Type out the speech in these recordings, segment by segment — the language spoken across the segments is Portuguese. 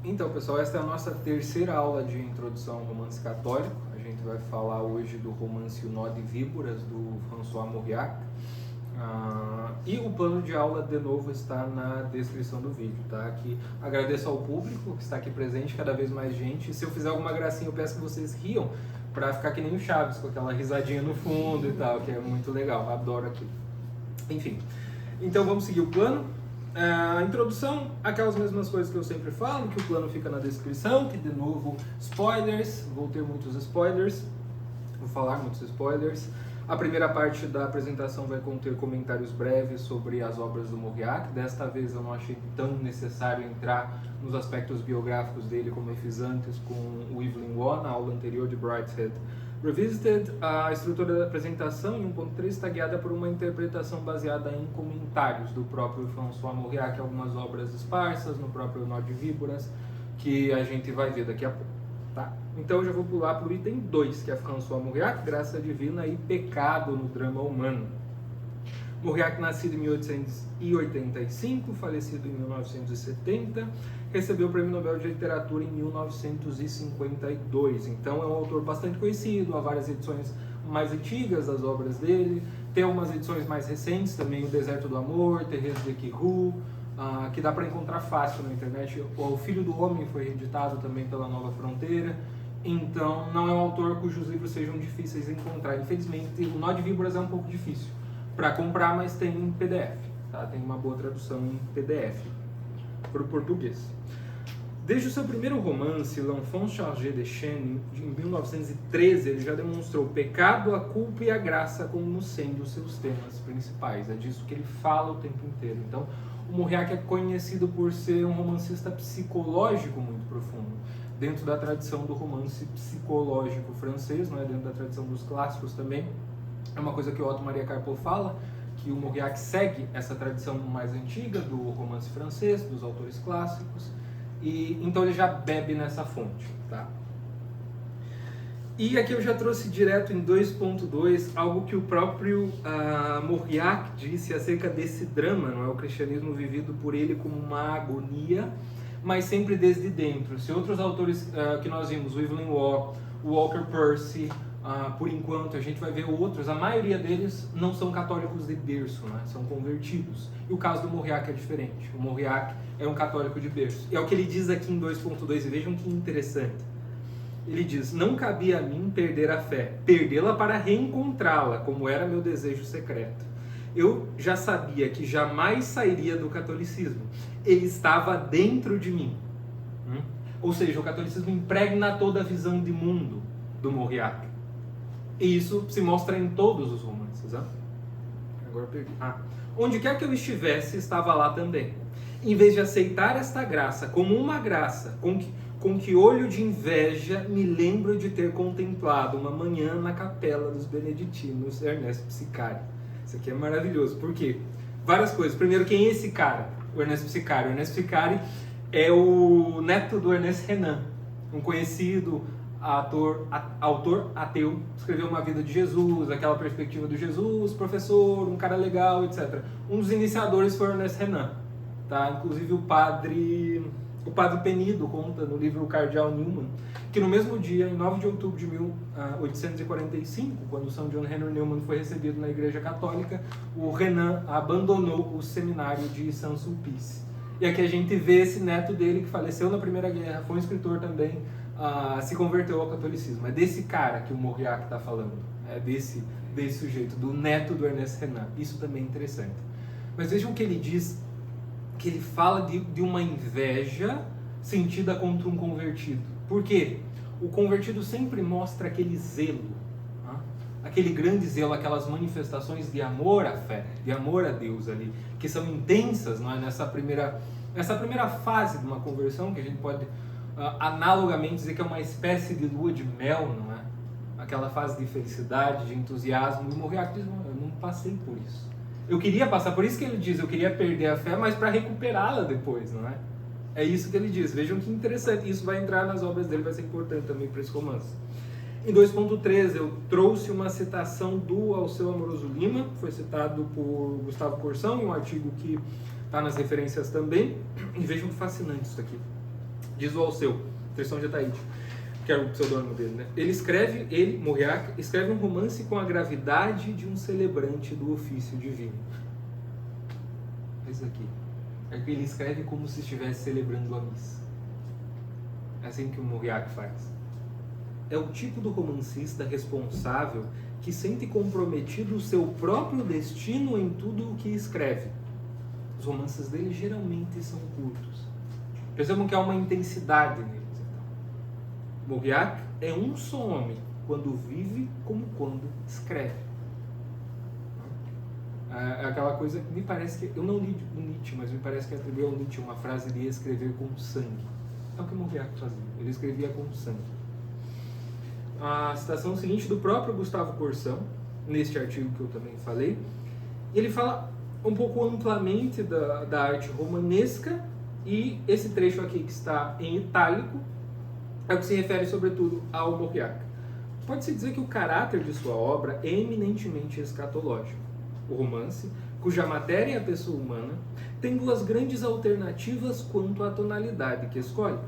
Então, pessoal, esta é a nossa terceira aula de introdução ao romance católico. A gente vai falar hoje do romance O Nó de Víboras, do François Mauriac. E o plano de aula, de novo, está na descrição do vídeo, tá? Aqui, agradeço ao público que está aqui presente, cada vez mais gente. Se eu fizer alguma gracinha, eu peço que vocês riam, para ficar que nem o Chaves, com aquela risadinha no fundo e tal, que é muito legal, adoro aquilo. Enfim, então vamos seguir o plano. A introdução, aquelas mesmas coisas que eu sempre falo, que o plano fica na descrição, que de novo, spoilers, vou ter muitos spoilers, vou falar muitos spoilers. A primeira parte da apresentação vai conter comentários breves sobre as obras do Mauriac. Desta vez eu não achei tão necessário entrar nos aspectos biográficos dele como eu fiz antes com o Evelyn Waugh, na aula anterior de Brideshead Revisited. A estrutura da apresentação em 1.3 está guiada por uma interpretação baseada em comentários do próprio François Mauriac, algumas obras esparsas no próprio Nó de Víboras, que a gente vai ver daqui a pouco. Tá? Então eu já vou pular para o item 2, que é François Mauriac, Graça Divina e Pecado no Drama Humano. Mauriac, nascido em 1885, falecido em 1970, recebeu o Prêmio Nobel de Literatura em 1952. Então é um autor bastante conhecido, há várias edições mais antigas das obras dele, tem algumas edições mais recentes também, O Deserto do Amor, Thérèse de Quirou, que dá para encontrar fácil na internet. O Filho do Homem foi reeditado também pela Nova Fronteira, então não é um autor cujos livros sejam difíceis de encontrar. Infelizmente, o Nó de Víboras é um pouco difícil para comprar, mas tem em PDF, tá? Tem uma boa tradução em PDF para o português. Desde o seu primeiro romance, L'Enfant Chargé de Chêne, em 1913, ele já demonstrou o pecado, a culpa e a graça como sendo os seus temas principais. É disso que ele fala o tempo inteiro. Então, o Mauriac é conhecido por ser um romancista psicológico muito profundo, dentro da tradição do romance psicológico francês, não é? Dentro da tradição dos clássicos também. É uma coisa que o Otto Maria Carpeaux fala, que o Mauriac segue essa tradição mais antiga do romance francês, dos autores clássicos, e então ele já bebe nessa fonte, tá? E aqui eu já trouxe direto em 2.2 algo que o próprio Mauriac disse acerca desse drama, não é? O cristianismo vivido por ele como uma agonia, mas sempre desde dentro. Se outros autores que nós vimos, o Evelyn Waugh, o Walker Percy, por enquanto a gente vai ver outros, a maioria deles não são católicos de berço, né? São convertidos. E o caso do Mauriac é diferente. O Mauriac é um católico de berço. E é o que ele diz aqui em 2.2, e vejam que interessante. Ele diz: não cabia a mim perder a fé, perdê-la para reencontrá-la, como era meu desejo secreto. Eu já sabia que jamais sairia do catolicismo. Ele estava dentro de mim. Ou seja, o catolicismo impregna toda a visão de mundo do Mauriac. E isso se mostra em todos os romances. Né? Agora perdi. Onde quer que eu estivesse, estava lá também. Em vez de aceitar esta graça como uma graça, com que olho de inveja me lembro de ter contemplado uma manhã na capela dos beneditinos Ernesto Psicari. Isso aqui é maravilhoso. Por quê? Várias coisas. Primeiro, quem é esse cara? O Ernesto Psicari. O Ernesto Psicari é o neto do Ernest Renan, um conhecido autor ateu, escreveu Uma Vida de Jesus, aquela perspectiva do Jesus, professor, um cara legal, etc. Um dos iniciadores foi o Ernest Renan, tá? Inclusive o padre Penido conta no livro O Cardeal Newman, que no mesmo dia, em 9 de outubro de 1845, quando São John Henry Newman foi recebido na Igreja Católica, o Renan abandonou o seminário de Saint-Sulpice. E aqui a gente vê esse neto dele que faleceu na Primeira Guerra, foi um escritor também, se converteu ao catolicismo. É desse cara que o Mauriac está falando, é desse sujeito, do neto do Ernest Renan. Isso também é interessante. Mas vejam o que ele diz, que ele fala de uma inveja sentida contra um convertido. Por quê? O convertido sempre mostra aquele zelo, aquele grande zelo, aquelas manifestações de amor à fé, de amor a Deus ali, que são intensas, não é? Nessa primeira fase de uma conversão, que a gente pode analogamente dizer que é uma espécie de lua de mel, não é? Aquela fase de felicidade, de entusiasmo. E o Mauriac diz: não, eu não passei por isso. Eu queria passar, por isso que ele diz, eu queria perder a fé, mas para recuperá-la depois, não é? É isso que ele diz. Vejam que interessante. Isso vai entrar nas obras dele, vai ser importante também para esse romance. Em 2.13 eu trouxe uma citação do Alceu Amoroso Lima, foi citado por Gustavo Corsão, em um artigo que está nas referências também. E vejam que fascinante isso aqui. Diz o Alceu, Tristan de Ataíde, que era o pseudônimo dele, né? Ele, Mauriac, escreve um romance com a gravidade de um celebrante do ofício divino. Isso aqui. É que ele escreve como se estivesse celebrando a missa. É assim que o Mauriac faz. É o tipo do romancista responsável que sente comprometido o seu próprio destino em tudo o que escreve. Os romances dele geralmente são curtos. Percebam que há uma intensidade neles. Então. Mauriac é um só homem, quando vive como quando escreve. É aquela coisa que me parece que... Eu não li o Nietzsche, mas me parece que atribuiu ao Nietzsche uma frase de escrever com sangue. É o que Mauriac fazia. Ele escrevia com sangue. A citação seguinte do próprio Gustavo Corsão, neste artigo que eu também falei, ele fala um pouco amplamente da arte romanesca, e esse trecho aqui que está em itálico é o que se refere sobretudo ao Mauriac. Pode-se dizer que o caráter de sua obra é eminentemente escatológico. O romance, cuja matéria é a pessoa humana, tem duas grandes alternativas quanto à tonalidade que escolhe.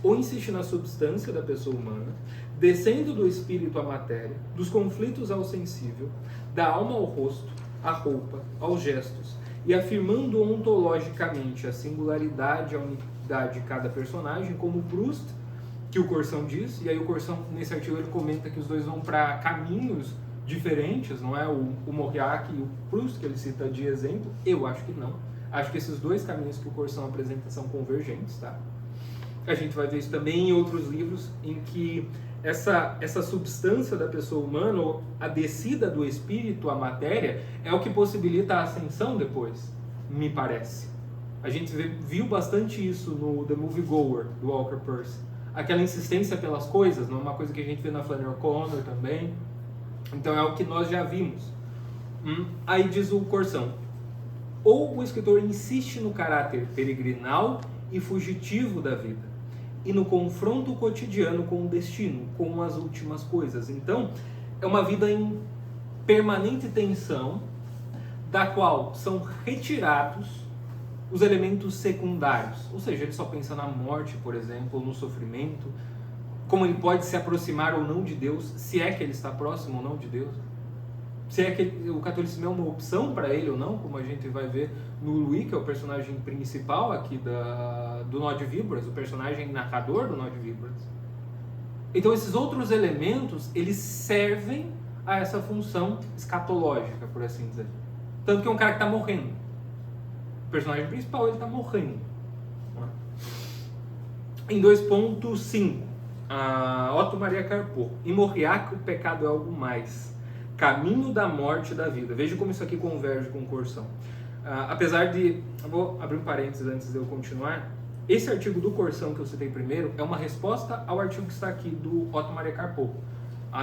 Ou insiste na substância da pessoa humana, descendo do espírito à matéria, dos conflitos ao sensível, da alma ao rosto, à roupa, aos gestos, e afirmando ontologicamente a singularidade, a unidade de cada personagem, como Proust, que o Corsão diz, e aí o Corsão, nesse artigo, ele comenta que os dois vão para caminhos diferentes, não é o Mauriac e o Proust, que ele cita de exemplo. Eu acho que não. Acho que esses dois caminhos que o Corsão apresenta são convergentes, tá? A gente vai ver isso também em outros livros, em que essa substância da pessoa humana, ou a descida do espírito à matéria, é o que possibilita a ascensão depois, me parece. A gente viu bastante isso no The Movie Goer, do Walker Percy. Aquela insistência pelas coisas, não é uma coisa que a gente vê na Flannery O'Connor também. Então é o que nós já vimos. Aí diz o Corsão: ou o escritor insiste no caráter peregrinal e fugitivo da vida, e no confronto cotidiano com o destino, com as últimas coisas. Então, é uma vida em permanente tensão, da qual são retirados os elementos secundários. Ou seja, ele só pensa na morte, por exemplo, ou no sofrimento, como ele pode se aproximar ou não de Deus, se é que ele está próximo ou não de Deus. Se é que o catolicismo é uma opção para ele ou não, como a gente vai ver no Louis, que é o personagem principal aqui do Nó de Víboras, o personagem narrador do Nó de Víboras. Então esses outros elementos, eles servem a essa função escatológica, por assim dizer. Tanto que é um cara que está morrendo. O personagem principal, ele está morrendo. Em 2.5, Otto Maria Carpo: em Mauriac o pecado é algo mais. Caminho da morte e da vida. Veja como isso aqui converge com o Corsão. Apesar de... Eu vou abrir um parênteses antes de eu continuar. Esse artigo do Corsão que eu citei primeiro é uma resposta ao artigo que está aqui do Otto Maria Carpo.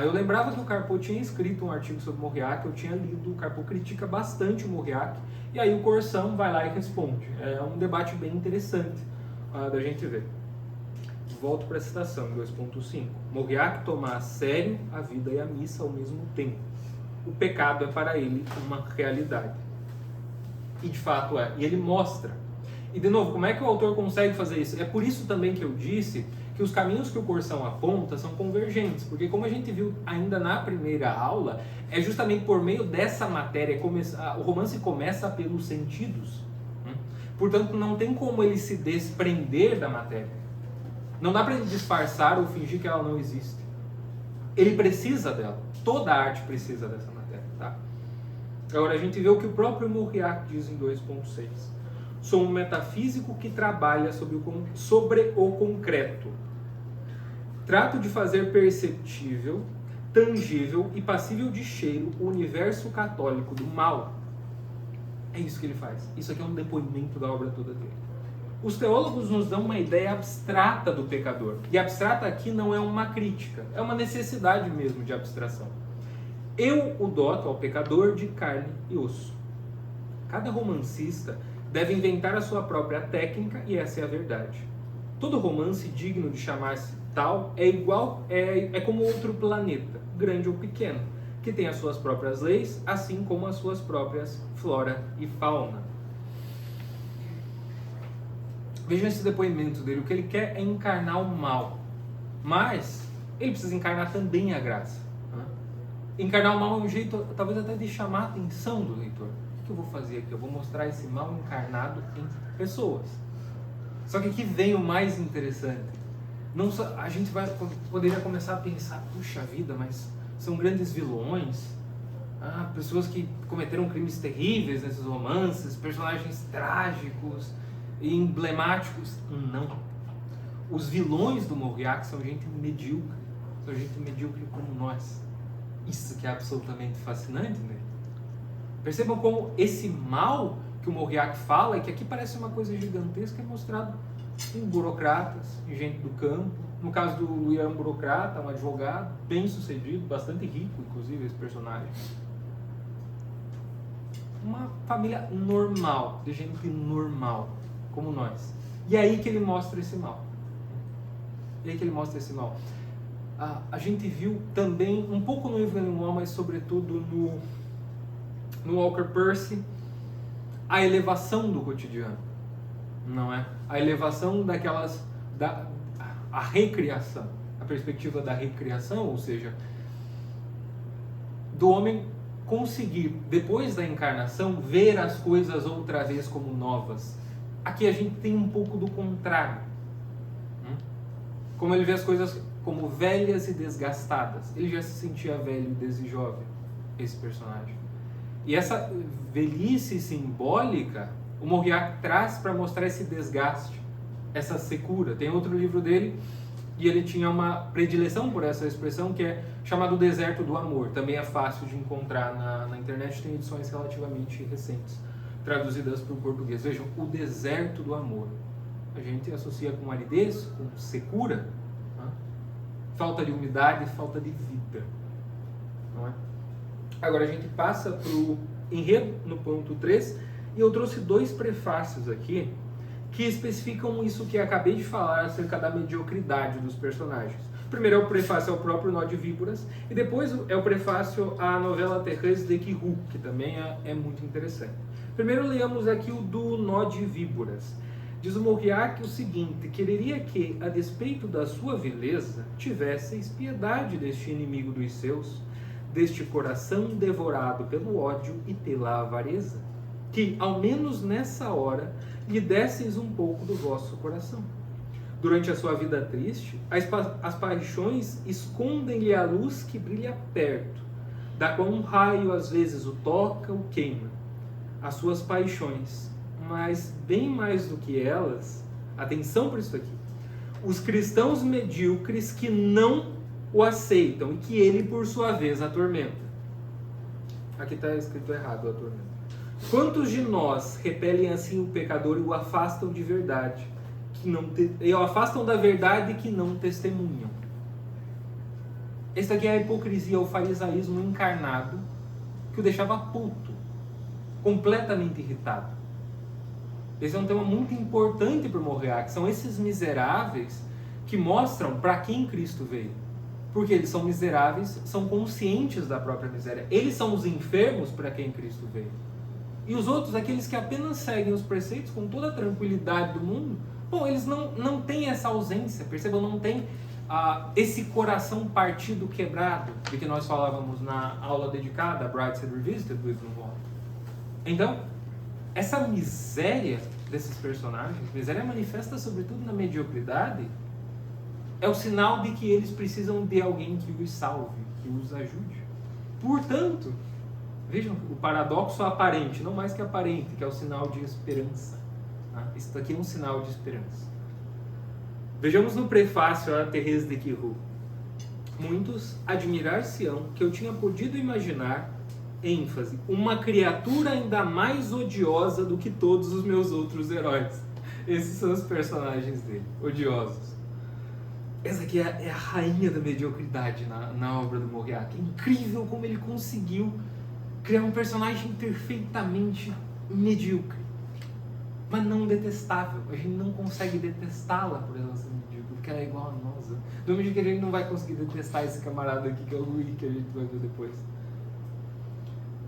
Eu lembrava que o Carpo tinha escrito um artigo sobre Mauriac, eu tinha lido, o Carpo critica bastante o Mauriac, e aí o Corsão vai lá e responde. É um debate bem interessante da gente ver. Volto para a citação, em 2.5. Mauriac toma a sério a vida e a missa ao mesmo tempo. O pecado é para ele uma realidade. E de fato é. E ele mostra. E de novo, como é que o autor consegue fazer isso? É por isso também que eu disse que os caminhos que o Corsão aponta são convergentes. Porque como a gente viu ainda na primeira aula, é justamente por meio dessa matéria, o romance começa pelos sentidos. Portanto, não tem como ele se desprender da matéria. Não dá para ele disfarçar ou fingir que ela não existe. Ele precisa dela. Toda a arte precisa dessa matéria, tá? Agora a gente vê o que o próprio Mauriac diz em 2.6. Sou um metafísico que trabalha sobre o concreto. Trato de fazer perceptível, tangível e passível de cheiro o universo católico do mal. É isso que ele faz. Isso aqui é um depoimento da obra toda dele. Os teólogos nos dão uma ideia abstrata do pecador. E abstrata aqui não é uma crítica, é uma necessidade mesmo de abstração. Eu o doto ao pecador de carne e osso. Cada romancista deve inventar a sua própria técnica e essa é a verdade. Todo romance digno de chamar-se tal é como outro planeta, grande ou pequeno, que tem as suas próprias leis, assim como as suas próprias flora e fauna. Vejam esse depoimento dele. O que ele quer é encarnar o mal. Mas ele precisa encarnar também a graça. Né? Encarnar o mal é um jeito, talvez até de chamar a atenção do leitor. O que eu vou fazer aqui? Eu vou mostrar esse mal encarnado em pessoas. Só que aqui vem o mais interessante. Não só, a gente poderia começar a pensar, puxa vida, mas são grandes vilões, pessoas que cometeram crimes terríveis nesses romances, personagens trágicos e emblemáticos. Não. Os vilões do Mauriac são gente medíocre. São gente medíocre como nós. Isso que é absolutamente fascinante, né? Percebam como esse mal que o Mauriac fala, e que aqui parece uma coisa gigantesca, é mostrado em burocratas, em gente do campo. No caso do Louis é um burocrata, um advogado, bem sucedido, bastante rico, inclusive, esse personagem. Uma família normal, de gente normal, como nós. E é aí que ele mostra esse mal. A gente viu também, um pouco no Evelyn Waugh, mas sobretudo no Walker Percy, a elevação do cotidiano, não é? A elevação a recriação, a perspectiva da recriação, ou seja, do homem conseguir, depois da encarnação, ver as coisas outra vez como novas. Aqui a gente tem um pouco do contrário. Como ele vê as coisas como velhas e desgastadas. Ele já se sentia velho desde jovem, esse personagem. E essa velhice simbólica, o Mauriac traz para mostrar esse desgaste, essa secura. Tem outro livro dele, e ele tinha uma predileção por essa expressão, que é chamado Deserto do Amor. Também é fácil de encontrar na internet, tem edições relativamente recentes, traduzidas para o português. Vejam, o deserto do amor. A gente associa com aridez, com secura, falta de umidade, falta de vida. Não é? Agora a gente passa para o enredo, no ponto 3, e eu trouxe 2 prefácios aqui que especificam isso que acabei de falar acerca da mediocridade dos personagens. Primeiro é o prefácio ao próprio Nó de Víboras, e depois é o prefácio à novela Thérèse de Quirou, que também é muito interessante. Primeiro leamos aqui o do Nó de Víboras. Diz o Mauriac o seguinte: quereria que, a despeito da sua vileza, tivesseis piedade deste inimigo dos seus, deste coração devorado pelo ódio e pela avareza, que, ao menos nessa hora, lhe desseis um pouco do vosso coração. Durante a sua vida triste, as paixões escondem-lhe a luz que brilha perto, da qual um raio às vezes o toca, o queima. As suas paixões, mas bem mais do que elas, atenção para isso aqui, os cristãos medíocres que não o aceitam e que ele, por sua vez, atormenta. Aqui está escrito errado, atormenta. Quantos de nós repelem assim o pecador e o afastam de verdade, e o afastam da verdade que não testemunham? Esse aqui é a hipocrisia, o farisaísmo encarnado, que o deixava puto, completamente irritado. Esse é um tema muito importante para o Mauriac. São esses miseráveis que mostram para quem Cristo veio. Porque eles são miseráveis, são conscientes da própria miséria. Eles são os enfermos para quem Cristo veio. E os outros, aqueles que apenas seguem os preceitos com toda a tranquilidade do mundo, bom, eles não têm essa ausência, percebam, não tem esse coração partido, quebrado, de que nós falávamos na aula dedicada a Brideshead Revisited do Evelyn Waugh. Então, essa miséria desses personagens, miséria manifesta sobretudo na mediocridade, é o sinal de que eles precisam de alguém que os salve, que os ajude. Portanto, vejam o paradoxo aparente, não mais que aparente, que é o sinal de esperança. Isso aqui é um sinal de esperança. Vejamos no prefácio a Thérèse de Quirou. Muitos admirar-se-ão que eu tinha podido imaginar, ênfase, uma criatura ainda mais odiosa do que todos os meus outros heróis. Esses são os personagens dele, odiosos. Essa aqui é a rainha da mediocridade na obra do Mauriac. É incrível como ele conseguiu criar um personagem perfeitamente medíocre, mas não detestável. A gente não consegue detestá-la por ela ser medíocre, porque ela é igual a nós. Do mesmo jeito que a gente não vai conseguir detestar esse camarada aqui, que é o Louis, que a gente vai ver depois.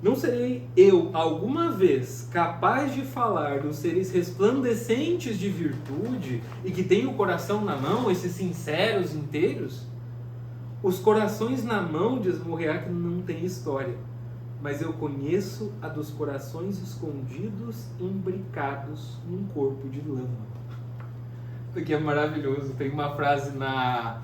Não serei eu alguma vez capaz de falar dos seres resplandecentes de virtude e que têm o coração na mão, esses sinceros inteiros? Os corações na mão, diz Morreac, não tem história, mas eu conheço a dos corações escondidos, imbricados num corpo de lama. Isso aqui é maravilhoso. Tem uma frase na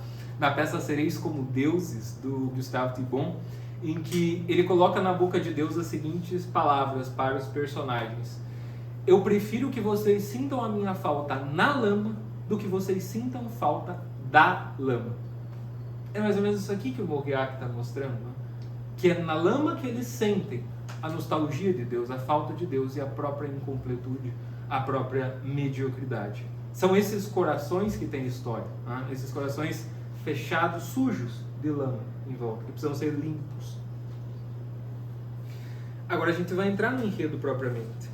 peça Sereis como Deuses, do Gustave Thibon, em que ele coloca na boca de Deus as seguintes palavras para os personagens: eu prefiro que vocês sintam a minha falta na lama do que vocês sintam falta da lama. É mais ou menos isso aqui que o Morreac está mostrando, né? Que é na lama que eles sentem a nostalgia de Deus, a falta de Deus e a própria incompletude, a própria mediocridade. São esses corações que têm história, né? Esses corações fechados, sujos de lama em volta, que precisam ser limpos. Agora a gente vai entrar no enredo propriamente.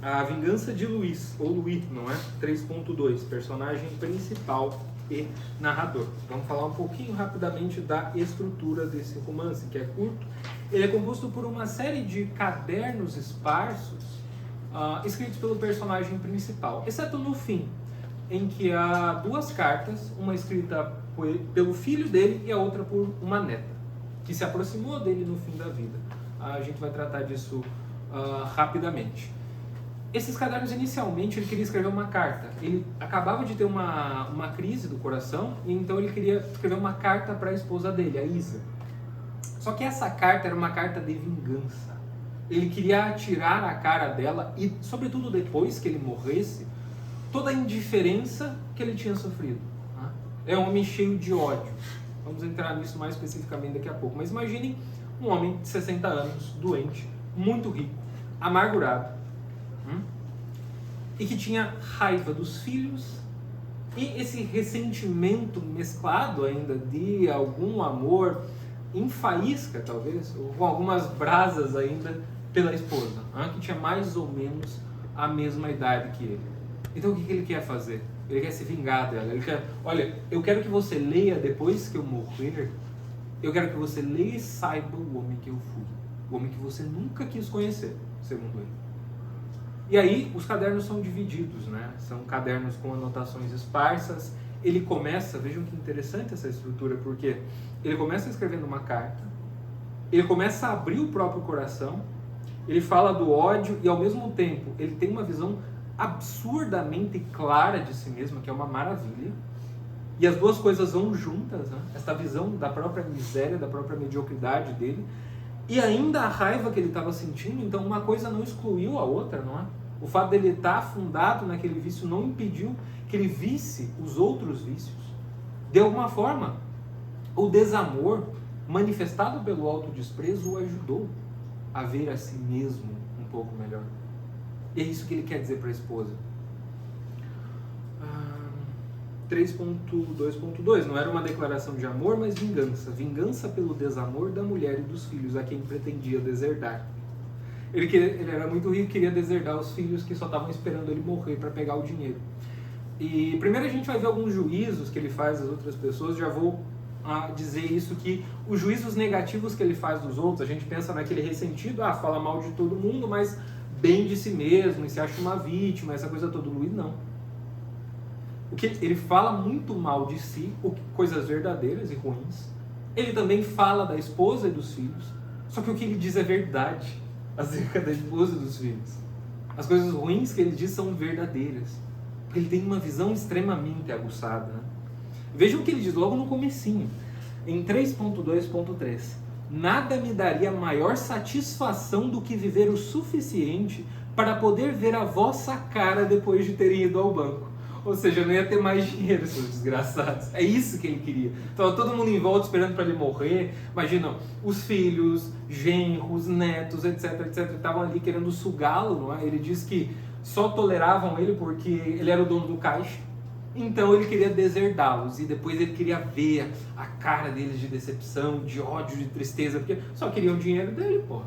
A vingança de Louis, ou Louis, não é? 3.2, personagem principal e narrador. Vamos falar um pouquinho rapidamente da estrutura desse romance, que é curto. Ele é composto por uma série de cadernos esparsos, escritos pelo personagem principal, exceto no fim, em que há duas cartas, uma escrita pelo filho dele e a outra por uma neta, que se aproximou dele no fim da vida. A gente vai tratar disso rapidamente. Esses cadernos, inicialmente, ele queria escrever uma carta. Ele acabava de ter uma crise do coração, e então ele queria escrever uma carta para a esposa dele, a Isa. Só que essa carta era uma carta de vingança. Ele queria tirar a cara dela e, sobretudo depois que ele morresse, toda a indiferença que ele tinha sofrido. É um homem cheio de ódio. Vamos entrar nisso mais especificamente daqui a pouco. Mas imaginem um homem de 60 anos, doente, muito rico, amargurado, e que tinha raiva dos filhos e esse ressentimento mesclado ainda de algum amor em faísca, talvez, ou com algumas brasas ainda pela esposa, que tinha mais ou menos a mesma idade que ele. Então o que ele quer fazer? Ele quer se vingar dela. Ele quer, olha, eu quero que você leia depois que eu morrer, eu quero que você leia e saiba o homem que eu fui, o homem que você nunca quis conhecer, segundo ele. E aí os cadernos são divididos, né? São cadernos com anotações esparsas. Ele começa, vejam que interessante essa estrutura, porque ele começa escrevendo uma carta, ele começa a abrir o próprio coração, ele fala do ódio e ao mesmo tempo ele tem uma visão absurdamente clara de si mesmo, que é uma maravilha. E as duas coisas vão juntas, né? Essa visão da própria miséria, da própria mediocridade dele, e ainda a raiva que ele estava sentindo. Então uma coisa não excluiu a outra, não é? O fato dele estar afundado naquele vício não impediu que ele visse os outros vícios. De alguma forma, o desamor manifestado pelo autodesprezo o ajudou a ver a si mesmo um pouco melhor. E é isso que ele quer dizer para a esposa. 3.2.2, não era uma declaração de amor, mas vingança. Vingança pelo desamor da mulher e dos filhos a quem pretendia deserdar. Ele era muito rico, queria deserdar os filhos que só estavam esperando ele morrer para pegar o dinheiro. E primeiro a gente vai ver alguns juízos que ele faz às outras pessoas. Já vou dizer isso, que os juízos negativos que ele faz dos outros, a gente pensa naquele ressentido, fala mal de todo mundo, mas bem de si mesmo, e se acha uma vítima, essa coisa toda. Luís não. Ele fala muito mal de si, coisas verdadeiras e ruins. Ele também fala da esposa e dos filhos, só que o que ele diz é verdade acerca da esposa e dos filhos. As coisas ruins que ele diz são verdadeiras, porque ele tem uma visão extremamente aguçada, né? Vejam o que ele diz logo no comecinho, em 3.2.3. Nada me daria maior satisfação do que viver o suficiente para poder ver a vossa cara depois de terem ido ao banco. Ou seja, não ia ter mais dinheiro, seus desgraçados. É isso que ele queria. Então todo mundo em volta esperando para ele morrer. Imaginam, os filhos, genros, netos, etc, etc, estavam ali querendo sugá-lo, não é? Ele diz que só toleravam ele porque ele era o dono do caixa. Então ele queria deserdá-los e depois ele queria ver a cara deles de decepção, de ódio, de tristeza, porque só queriam o dinheiro dele, porra.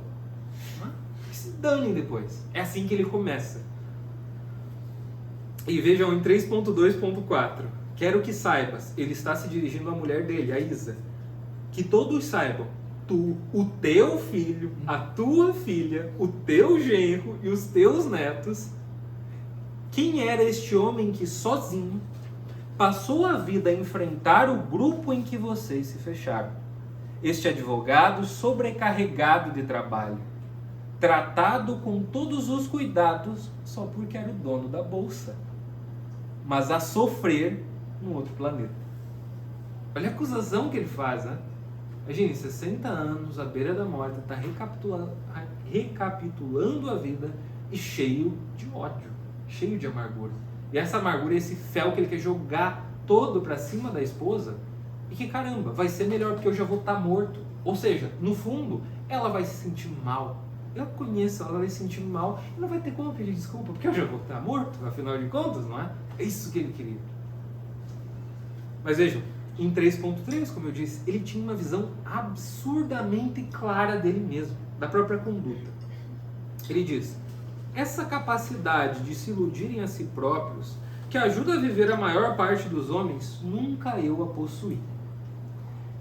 Que se danem depois. É assim que ele começa. E vejam em 3.2.4. Quero que saibas, ele está se dirigindo à mulher dele, a Isa, que todos saibam o teu filho, a tua filha, o teu genro e os teus netos. Quem era este homem que sozinho passou a vida a enfrentar o grupo em que vocês se fecharam? Este advogado sobrecarregado de trabalho, tratado com todos os cuidados só porque era o dono da bolsa, mas a sofrer num outro planeta. Olha a acusação que ele faz, né? Imagine, 60 anos, à beira da morte, está recapitulando a vida e cheio de ódio, cheio de amargura. E essa amargura, esse fel que ele quer jogar todo para cima da esposa, e que caramba, vai ser melhor porque eu já vou estar morto. Ou seja, no fundo, ela vai se sentir mal. Eu conheço, ela vai se sentir mal e não vai ter como pedir desculpa, porque eu já vou estar morto, afinal de contas, não é? É isso que ele queria. Mas vejam, em 3.3, como eu disse, ele tinha uma visão absurdamente clara dele mesmo, da própria conduta. Ele diz: essa capacidade de se iludirem a si próprios, que ajuda a viver a maior parte dos homens, nunca eu a possuí.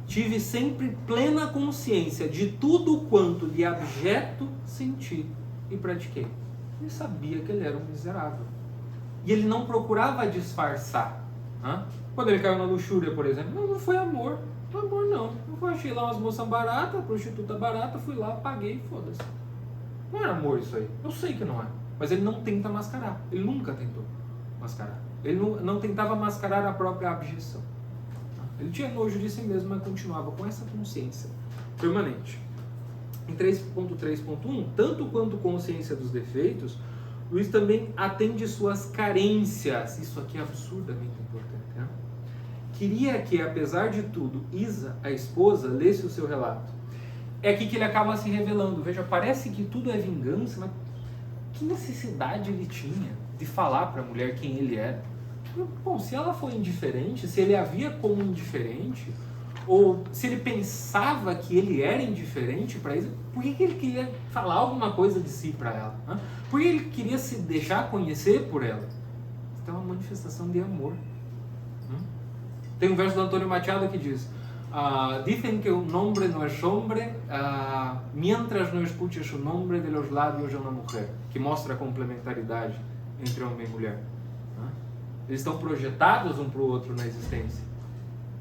Tive sempre plena consciência de tudo quanto de abjeto senti e pratiquei. Ele sabia que ele era um miserável. E ele não procurava disfarçar. Quando ele caiu na luxúria, por exemplo, não foi amor. Não foi amor, não. Não foi, achei lá umas moças baratas, prostituta barata, fui lá, paguei, foda-se. Não era amor isso aí. Eu sei que não é. Mas ele não tenta mascarar. Ele nunca tentou mascarar. Ele não tentava mascarar a própria abjeção. Ele tinha nojo de si mesmo, mas continuava com essa consciência permanente. Em 3.3.1, tanto quanto consciência dos defeitos, Luiz também atende suas carências. Isso aqui é absurdamente importante. Né? Queria que, apesar de tudo, Isa, a esposa, lesse o seu relato. É aqui que ele acaba se revelando. Veja, parece que tudo é vingança, mas que necessidade ele tinha de falar para a mulher quem ele era? Bom, se ela foi indiferente, se ele a via como indiferente, ou se ele pensava que ele era indiferente para isso, por que ele queria falar alguma coisa de si para ela? Né? Por que ele queria se deixar conhecer por ela? Isso é uma manifestação de amor. Tem um verso do Antônio Machado que diz: dicen que un hombre no es hombre mientras no escuches o nombre de los labios de uma mulher, que mostra a complementaridade entre homem e mulher. Eles estão projetados um para o outro na existência.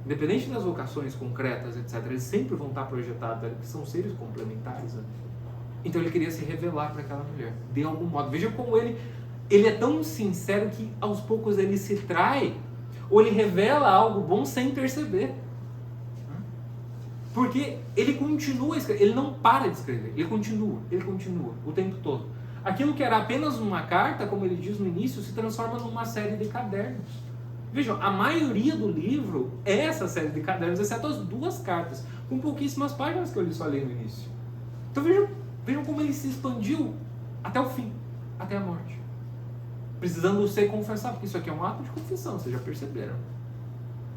Independente das vocações concretas, etc., eles sempre vão estar projetados, porque são seres complementares. Né? Então ele queria se revelar para aquela mulher, de algum modo. Veja como ele é tão sincero que aos poucos ele se trai, ou ele revela algo bom sem perceber. Porque ele continua a escrever, ele não para de escrever, ele continua o tempo todo. Aquilo que era apenas uma carta, como ele diz no início, se transforma numa série de cadernos. Vejam, a maioria do livro é essa série de cadernos, exceto as 2 cartas, com pouquíssimas páginas que eu lhe só li no início. Então vejam como ele se expandiu até o fim, até a morte. Precisando ser confessado, porque isso aqui é um ato de confissão, vocês já perceberam.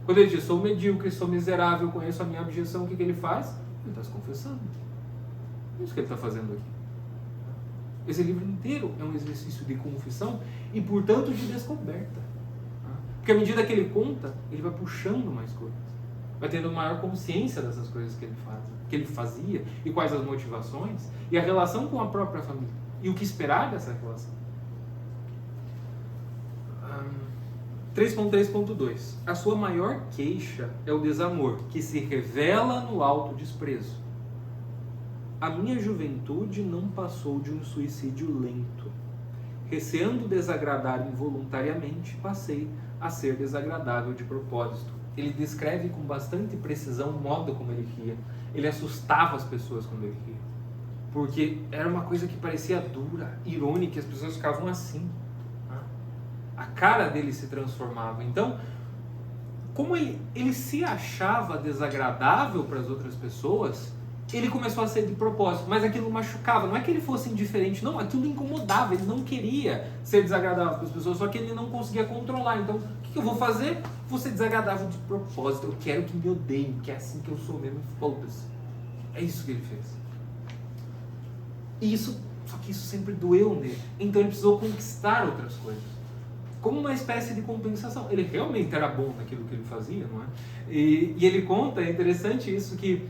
Quando ele diz, sou medíocre, sou miserável, conheço a minha abjeção, o que ele faz? Ele está se confessando. É isso que ele está fazendo aqui. Esse livro inteiro é um exercício de confissão e, portanto, de descoberta. Porque à medida que ele conta, ele vai puxando mais coisas. Vai tendo maior consciência dessas coisas que ele fazia, e quais as motivações, e a relação com a própria família. E o que esperar dessa relação. 3.3.2. A sua maior queixa é o desamor, que se revela no autodesprezo. A minha juventude não passou de um suicídio lento. Receando desagradar involuntariamente, passei a ser desagradável de propósito. Ele descreve com bastante precisão o modo como ele ria. Ele assustava as pessoas quando ele ria. Porque era uma coisa que parecia dura, irônica, e as pessoas ficavam assim. A cara dele se transformava. Então, como ele se achava desagradável para as outras pessoas, ele começou a ser de propósito, mas aquilo machucava. Não é que ele fosse indiferente, não, aquilo incomodava. Ele não queria ser desagradável para as pessoas, só que ele não conseguia controlar. Então, o que eu vou fazer? Vou ser desagradável de propósito. Eu quero que me odeiem, que é assim que eu sou mesmo, foda-se. É isso que ele fez. Só que isso sempre doeu nele. Então ele precisou conquistar outras coisas. Como uma espécie de compensação. Ele realmente era bom naquilo que ele fazia, não é? E ele conta, é interessante isso, que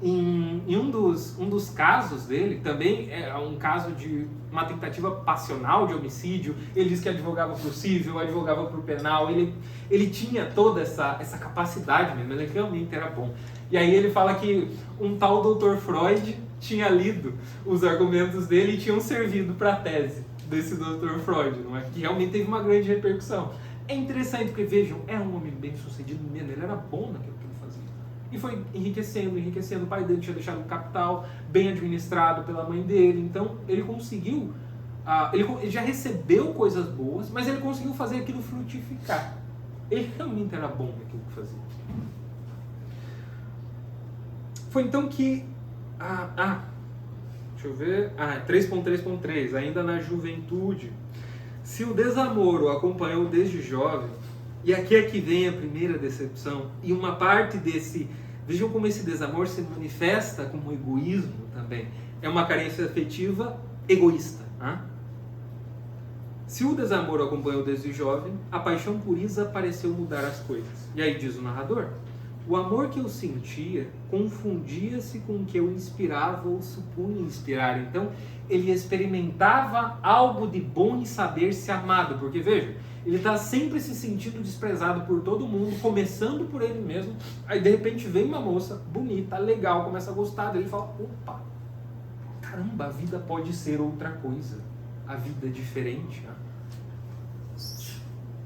Em um dos casos dele, também é um caso de uma tentativa passional de homicídio. Ele diz que advogava para o civil, advogava para o penal. Ele tinha toda essa capacidade mesmo, ele realmente era bom. E aí ele fala que um tal Dr. Freud tinha lido os argumentos dele e tinham servido para a tese desse Dr. Freud, não é? Que realmente teve uma grande repercussão. É interessante porque, vejam, é um homem bem sucedido mesmo, ele era bom naquilo que ele fazia. E foi enriquecendo. O pai dele tinha deixado um capital bem administrado pela mãe dele, então ele conseguiu, ele já recebeu coisas boas, mas ele conseguiu fazer aquilo frutificar. Ele realmente era bom naquilo que fazia. Foi então que, deixa eu ver, 3.3.3, ainda na juventude. Se o desamor o acompanhou desde jovem, e aqui é que vem a primeira decepção, e uma parte desse, vejam como esse desamor se manifesta como egoísmo também, é uma carência afetiva egoísta. Se o desamor o acompanhou desde jovem, a paixão por Isa pareceu mudar as coisas. E aí diz o narrador, o amor que eu sentia confundia-se com o que eu inspirava ou supunha inspirar. Então, ele experimentava algo de bom em saber-se amado. Porque, veja, ele está sempre se sentindo desprezado por todo mundo, começando por ele mesmo. Aí, de repente, vem uma moça bonita, legal, começa a gostar dele e fala, opa, caramba, a vida pode ser outra coisa. A vida é diferente.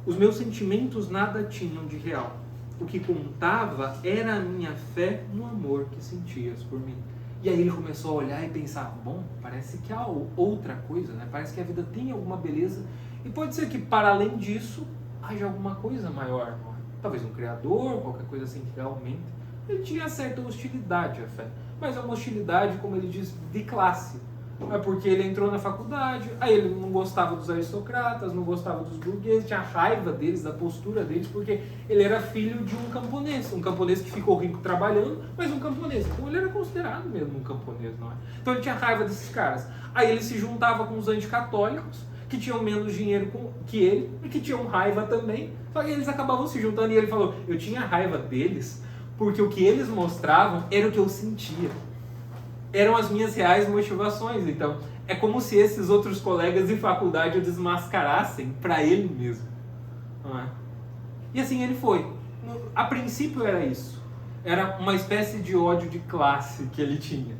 Os meus sentimentos nada tinham de real. O que contava era a minha fé no amor que sentias por mim. E aí ele começou a olhar e pensar, bom, parece que há outra coisa, né? Parece que a vida tem alguma beleza. E pode ser que, para além disso, haja alguma coisa maior. Não é? Talvez um criador, qualquer coisa assim que realmente. Ele tinha certa hostilidade à fé. Mas é uma hostilidade, como ele diz, de classe. É porque ele entrou na faculdade, aí ele não gostava dos aristocratas, não gostava dos burgueses, tinha raiva deles, da postura deles, porque ele era filho de um camponês que ficou rico trabalhando, mas um camponês. Então ele era considerado mesmo um camponês, não é? Então ele tinha raiva desses caras. Aí ele se juntava com os anticatólicos, que tinham menos dinheiro que ele, e que tinham raiva também, só que eles acabavam se juntando, e ele falou, eu tinha raiva deles, porque o que eles mostravam era o que eu sentia. Eram as minhas reais motivações. Então, é como se esses outros colegas de faculdade o desmascarassem para ele mesmo. Não é? E assim ele foi. A princípio era isso. Era uma espécie de ódio de classe que ele tinha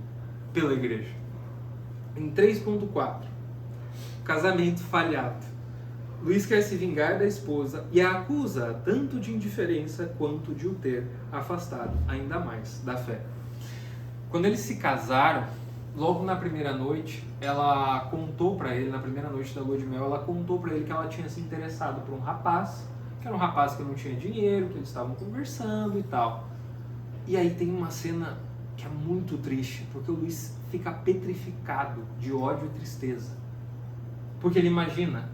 pela igreja. Em 3.4, casamento falhado. Luiz quer se vingar da esposa e a acusa tanto de indiferença quanto de o ter afastado ainda mais da fé. Quando eles se casaram, logo na primeira noite, ela contou para ele, na primeira noite da lua de mel, ela contou para ele que ela tinha se interessado por um rapaz, que era um rapaz que não tinha dinheiro, que eles estavam conversando e tal. E aí tem uma cena que é muito triste, porque o Luiz fica petrificado de ódio e tristeza. Porque ele imagina,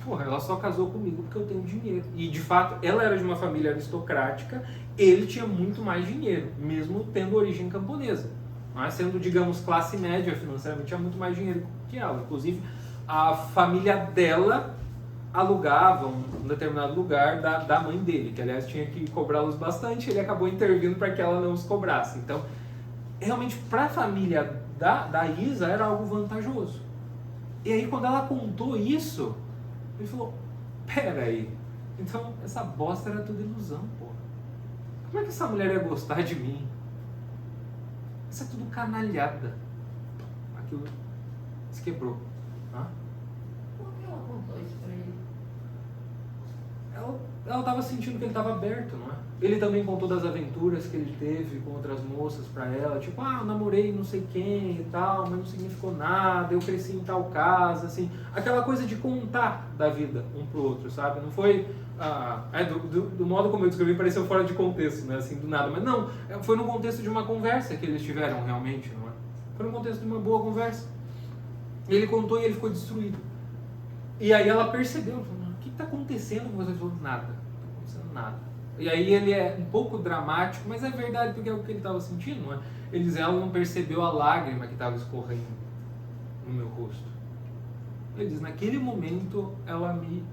ela só casou comigo porque eu tenho dinheiro. E de fato, ela era de uma família aristocrática, ele tinha muito mais dinheiro, mesmo tendo origem camponesa. Mas sendo, digamos, classe média financeiramente, tinha muito mais dinheiro que ela. Inclusive, a família dela alugava um determinado lugar da mãe dele, que aliás tinha que cobrá-los bastante, ele acabou intervindo para que ela não os cobrasse. Então, realmente, para a família da Isa, era algo vantajoso. E aí, quando ela contou isso, ele falou, peraí, então essa bosta era tudo ilusão, porra. Como é que essa mulher ia gostar de mim? Isso é tudo canalhada. Aquilo se quebrou. Por que ela contou isso pra ele? Ela estava sentindo que ele estava aberto, não é? Ele também contou das aventuras que ele teve com outras moças pra ela, tipo, eu namorei não sei quem e tal, mas não significou nada, eu cresci em tal casa, assim, aquela coisa de contar da vida um pro outro, sabe? Não foi, do modo como eu descrevi, pareceu fora de contexto, né, assim, do nada, mas não, foi no contexto de uma conversa que eles tiveram realmente, não é? Foi no contexto de uma boa conversa. Ele contou e ele ficou destruído. E aí ela percebeu, falou, o que está acontecendo com você? Ele falou, nada, não está acontecendo nada. E aí ele é um pouco dramático, mas é verdade porque é o que ele estava sentindo, não é? Ele diz, ela não percebeu a lágrima que estava escorrendo no meu rosto. Ele diz, naquele momento ela me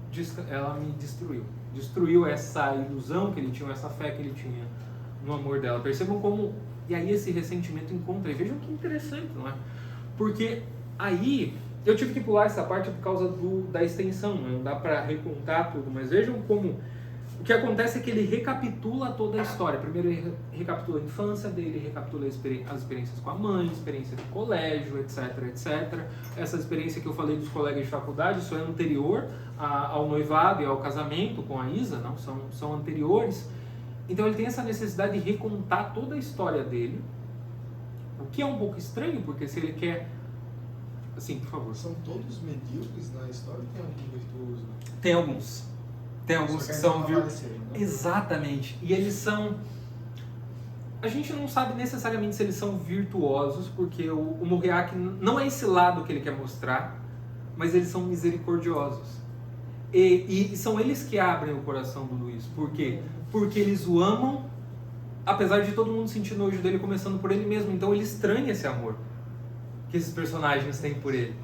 destruiu. Destruiu essa ilusão que ele tinha, essa fé que ele tinha no amor dela. Percebam como... E aí esse ressentimento encontra. E vejam que interessante, não é? Porque aí... Eu tive que pular essa parte por causa da extensão. Não dá para recontar tudo. Mas vejam como... O que acontece é que ele recapitula toda a história. Primeiro ele recapitula a infância dele, recapitula as experiências com a mãe, experiência do colégio, etc, etc. Essa experiência que eu falei dos colegas de faculdade, isso é anterior ao noivado e ao casamento com a Isa, não? São anteriores. Então ele tem essa necessidade de recontar toda a história dele, o que é um pouco estranho, porque se ele quer... Assim, por favor. São todos medíocres na história ou tem algum virtuoso? Tem alguns. Tem alguns que são... Né? Exatamente. E eles são... A gente não sabe necessariamente se eles são virtuosos, porque o Moriarty não é esse lado que ele quer mostrar, mas eles são misericordiosos. E são eles que abrem o coração do Luiz. Por quê? Porque eles o amam, apesar de todo mundo sentir nojo dele, começando por ele mesmo. Então ele estranha esse amor que esses personagens têm por ele.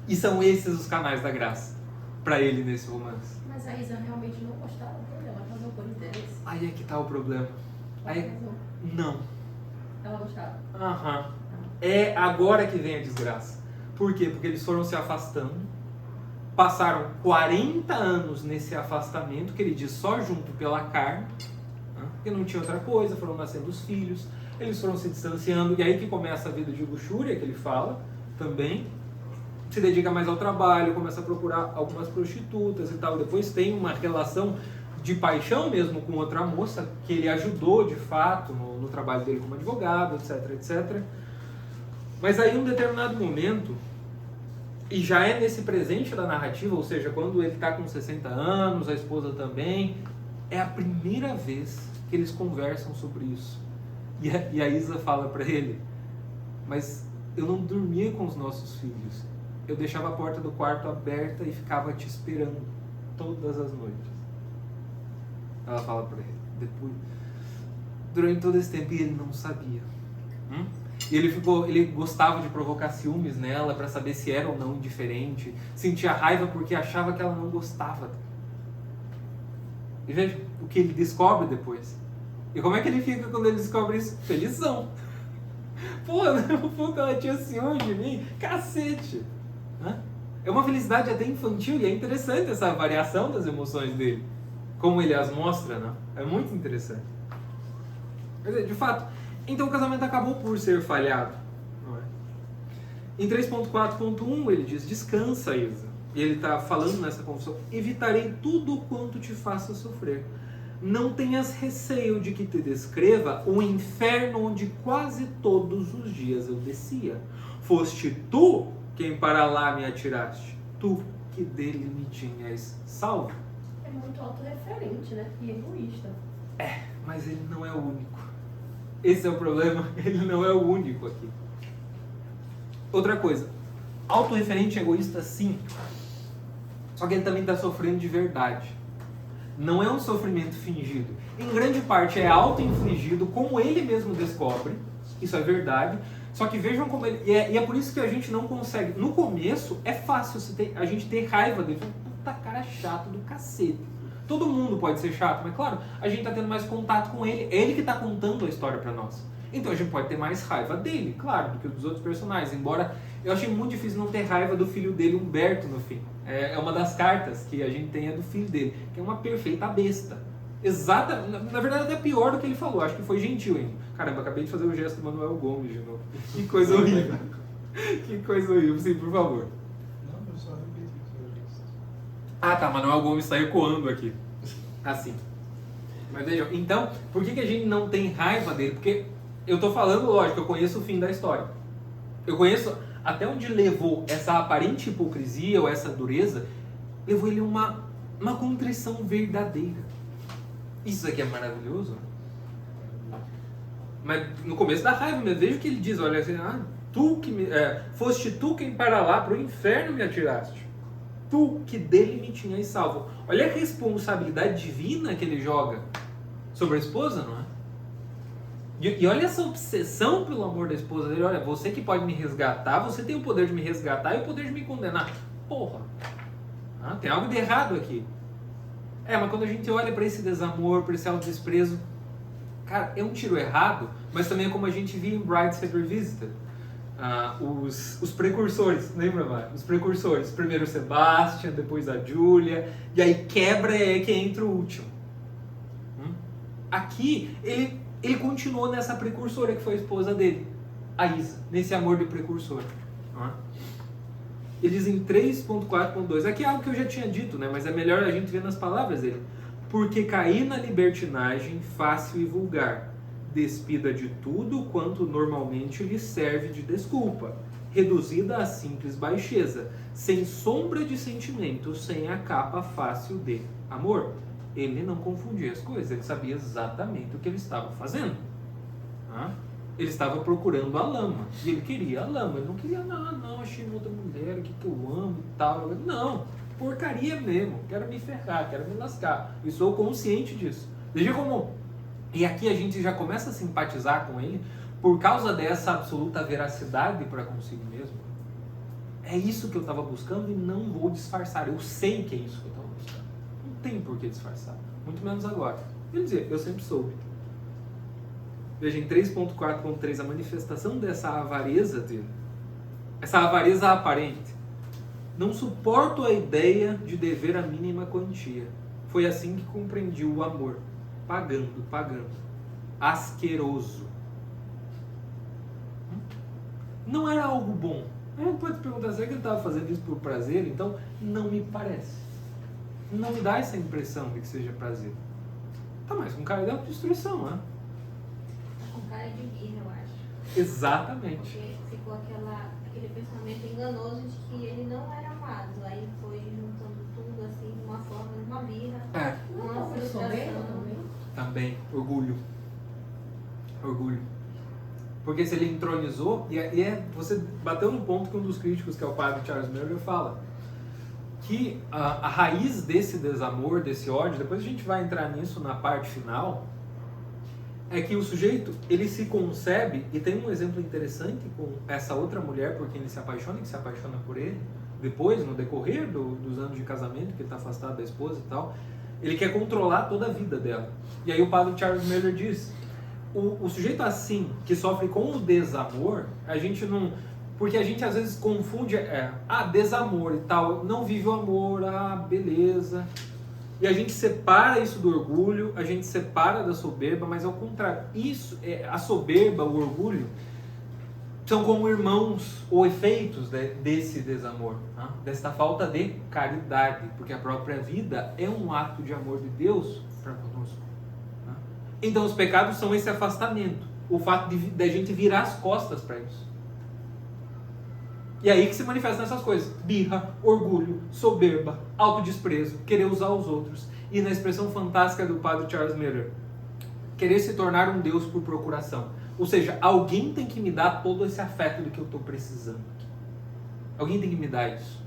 E são esses os canais da graça para ele nesse romance. Mas a Isa realmente não gostava dele, ela casou por interesse. Aí é que tá o problema. Ela Aí... casou. Não. Ela gostava. Aham. É agora que vem a desgraça. Por quê? Porque eles foram se afastando, passaram 40 anos nesse afastamento, que ele diz só junto pela carne, né? Porque não tinha outra coisa, foram nascendo os filhos, eles foram se distanciando, e aí que começa a vida de luxúria, que ele fala também. Se dedica mais ao trabalho, começa a procurar algumas prostitutas e tal. Depois tem uma relação de paixão mesmo com outra moça, que ele ajudou de fato no trabalho dele como advogado, etc, etc. Mas aí, em um determinado momento, e já é nesse presente da narrativa, ou seja, quando ele está com 60 anos, a esposa também, é a primeira vez que eles conversam sobre isso. E a Isa fala para ele, mas eu não dormia com os nossos filhos. Eu deixava a porta do quarto aberta e ficava te esperando todas as noites. Ela fala para ele. Depois, durante todo esse tempo, ele não sabia. E ele gostava de provocar ciúmes nela para saber se era ou não indiferente. Sentia raiva porque achava que ela não gostava dele. E veja o que ele descobre depois. E como é que ele fica quando ele descobre isso? Felizão. Pô, ela tinha ciúme de mim? Cacete! É uma felicidade até infantil e é interessante essa variação das emoções dele. Como ele as mostra, né? É muito interessante. De fato, então o casamento acabou por ser falhado. Não é? Em 3.4.1 ele diz, descansa, Isa. E ele está falando nessa confissão, evitarei tudo quanto te faça sofrer. Não tenhas receio de que te descreva o inferno onde quase todos os dias eu descia. Foste tu quem para lá me atiraste, tu que dele me tinhas salvo. É muito autorreferente, né? E egoísta. É, mas ele não é o único. Esse é o problema, ele não é o único aqui. Outra coisa, autorreferente e egoísta sim, só que ele também está sofrendo de verdade. Não é um sofrimento fingido. Em grande parte é auto-infligido, como ele mesmo descobre, isso é verdade. Só que vejam como ele... E é por isso que a gente não consegue... No começo, é fácil a gente ter raiva dele. Puta cara chato do cacete. Todo mundo pode ser chato, mas claro, a gente tá tendo mais contato com ele. É ele que tá contando a história pra nós. Então a gente pode ter mais raiva dele, claro, do que dos outros personagens. Embora eu achei muito difícil não ter raiva do filho dele, Humberto, no fim. É uma das cartas que a gente tem é do filho dele, que é uma perfeita besta. Exata, na verdade até pior do que ele falou, acho que foi gentil ainda. Caramba, acabei de fazer o gesto do Manuel Gomes de novo. Que coisa horrível. Que coisa horrível, sim, por favor. Não, eu só repeti o seu gesto. Ah tá, Manuel Gomes está ecoando aqui. Assim. Mas vejam, então, por que a gente não tem raiva dele? Porque eu tô falando, lógico, eu conheço o fim da história. Eu conheço até onde levou essa aparente hipocrisia ou essa dureza, levou ele a uma contrição verdadeira. Isso aqui é maravilhoso. Mas no começo da raiva, eu vejo que ele diz, olha assim, foste tu quem para lá para o inferno me atiraste. Tu que dele me tinhas salvo. Olha a responsabilidade divina que ele joga sobre a esposa, não é? E olha essa obsessão pelo amor da esposa dele. Olha, você que pode me resgatar, você tem o poder de me resgatar e o poder de me condenar. Porra, tem algo de errado aqui. Mas quando a gente olha para esse desamor, para esse autodesprezo, Cara, é um tiro errado, mas também é como a gente via em Brideshead Revisited. Os precursores, lembra, Mário? Os precursores. Primeiro o Sebastian, depois a Julia, e aí quebra e é que entra o último. Aqui, ele continuou nessa precursora que foi a esposa dele, a Isa, nesse amor de precursor. Ele diz em 3.4.2, aqui é algo que eu já tinha dito, né? Mas é melhor a gente ver nas palavras dele. Porque caí na libertinagem fácil e vulgar, despida de tudo quanto normalmente lhe serve de desculpa, reduzida a simples baixeza, sem sombra de sentimento, sem a capa fácil de amor. Ele não confundia as coisas, ele sabia exatamente o que ele estava fazendo. Ele estava procurando a lama, e ele queria a lama, ele não queria, não, achei outra mulher aqui que eu amo e tal. Não, porcaria mesmo, quero me ferrar, quero me lascar, e sou consciente disso. Veja como, e aqui a gente já começa a simpatizar com ele, por causa dessa absoluta veracidade para consigo mesmo. É isso que eu estava buscando e não vou disfarçar, eu sei que é isso que eu estava buscando, não tem por que disfarçar, muito menos agora. Quer dizer, eu sempre soube. Veja, em 3.4.3, a manifestação dessa avareza dele, essa avareza aparente. Não suporto a ideia de dever a mínima quantia. Foi assim que compreendi o amor. Pagando. Asqueroso. Não era algo bom. A gente pode perguntar, será que ele estava fazendo isso por prazer? Então, não me parece. Não me dá essa impressão de que seja prazer. Tá mais com cara de autodestruição, né? Com cara de birra, eu acho. Exatamente. Porque ficou aquele pensamento enganoso de que ele não era amado. Aí foi juntando tudo assim, de uma forma, de uma birra. Uma frustração. Também. Orgulho. Porque se ele entronizou, você bateu no ponto que um dos críticos, que é o padre Charles Miller, fala que a raiz desse desamor, desse ódio, depois a gente vai entrar nisso na parte final, é que o sujeito, ele se concebe, e tem um exemplo interessante com essa outra mulher por quem ele se apaixona, que se apaixona por ele, depois, no decorrer dos anos de casamento, que ele está afastado da esposa e tal, ele quer controlar toda a vida dela. E aí o padre Charles Miller diz, o sujeito assim, que sofre com o desamor, a gente não... Porque a gente às vezes confunde, desamor e tal, não vive o amor, beleza... E a gente separa isso do orgulho, a gente separa da soberba, mas ao contrário, a soberba, o orgulho, são como irmãos ou efeitos desse desamor, desta falta de caridade, porque a própria vida é um ato de amor de Deus para conosco. Então os pecados são esse afastamento, o fato de a gente virar as costas para isso. E aí que se manifesta nessas coisas: birra, orgulho, soberba, autodesprezo, querer usar os outros. E na expressão fantástica do padre Charles Miller, querer se tornar um Deus por procuração. Ou seja, alguém tem que me dar todo esse afeto do que eu estou precisando. Alguém tem que me dar isso.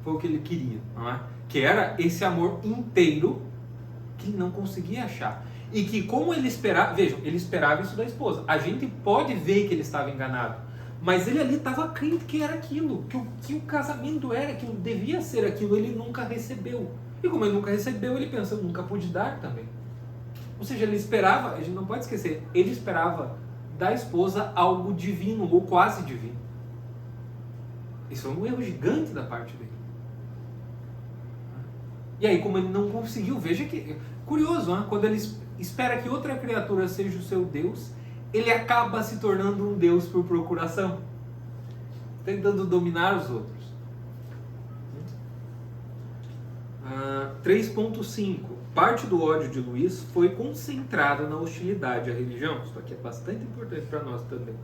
Foi o que ele queria, não é? Que era esse amor inteiro que ele não conseguia achar. E que como ele esperava... Vejam, ele esperava isso da esposa. A gente pode ver que ele estava enganado. Mas ele ali estava crente que era aquilo, que o casamento era, que devia ser aquilo, ele nunca recebeu. E como ele nunca recebeu, ele pensa, eu nunca pude dar também. Ou seja, ele esperava, a gente não pode esquecer, ele esperava da esposa algo divino, ou quase divino. Isso foi um erro gigante da parte dele. E aí, como ele não conseguiu, veja que... Curioso, né? Quando ele espera que outra criatura seja o seu Deus, ele acaba se tornando um Deus por procuração, tentando dominar os outros. 3.5. Parte do ódio de Luís foi concentrada na hostilidade à religião. Isso aqui é bastante importante para nós também.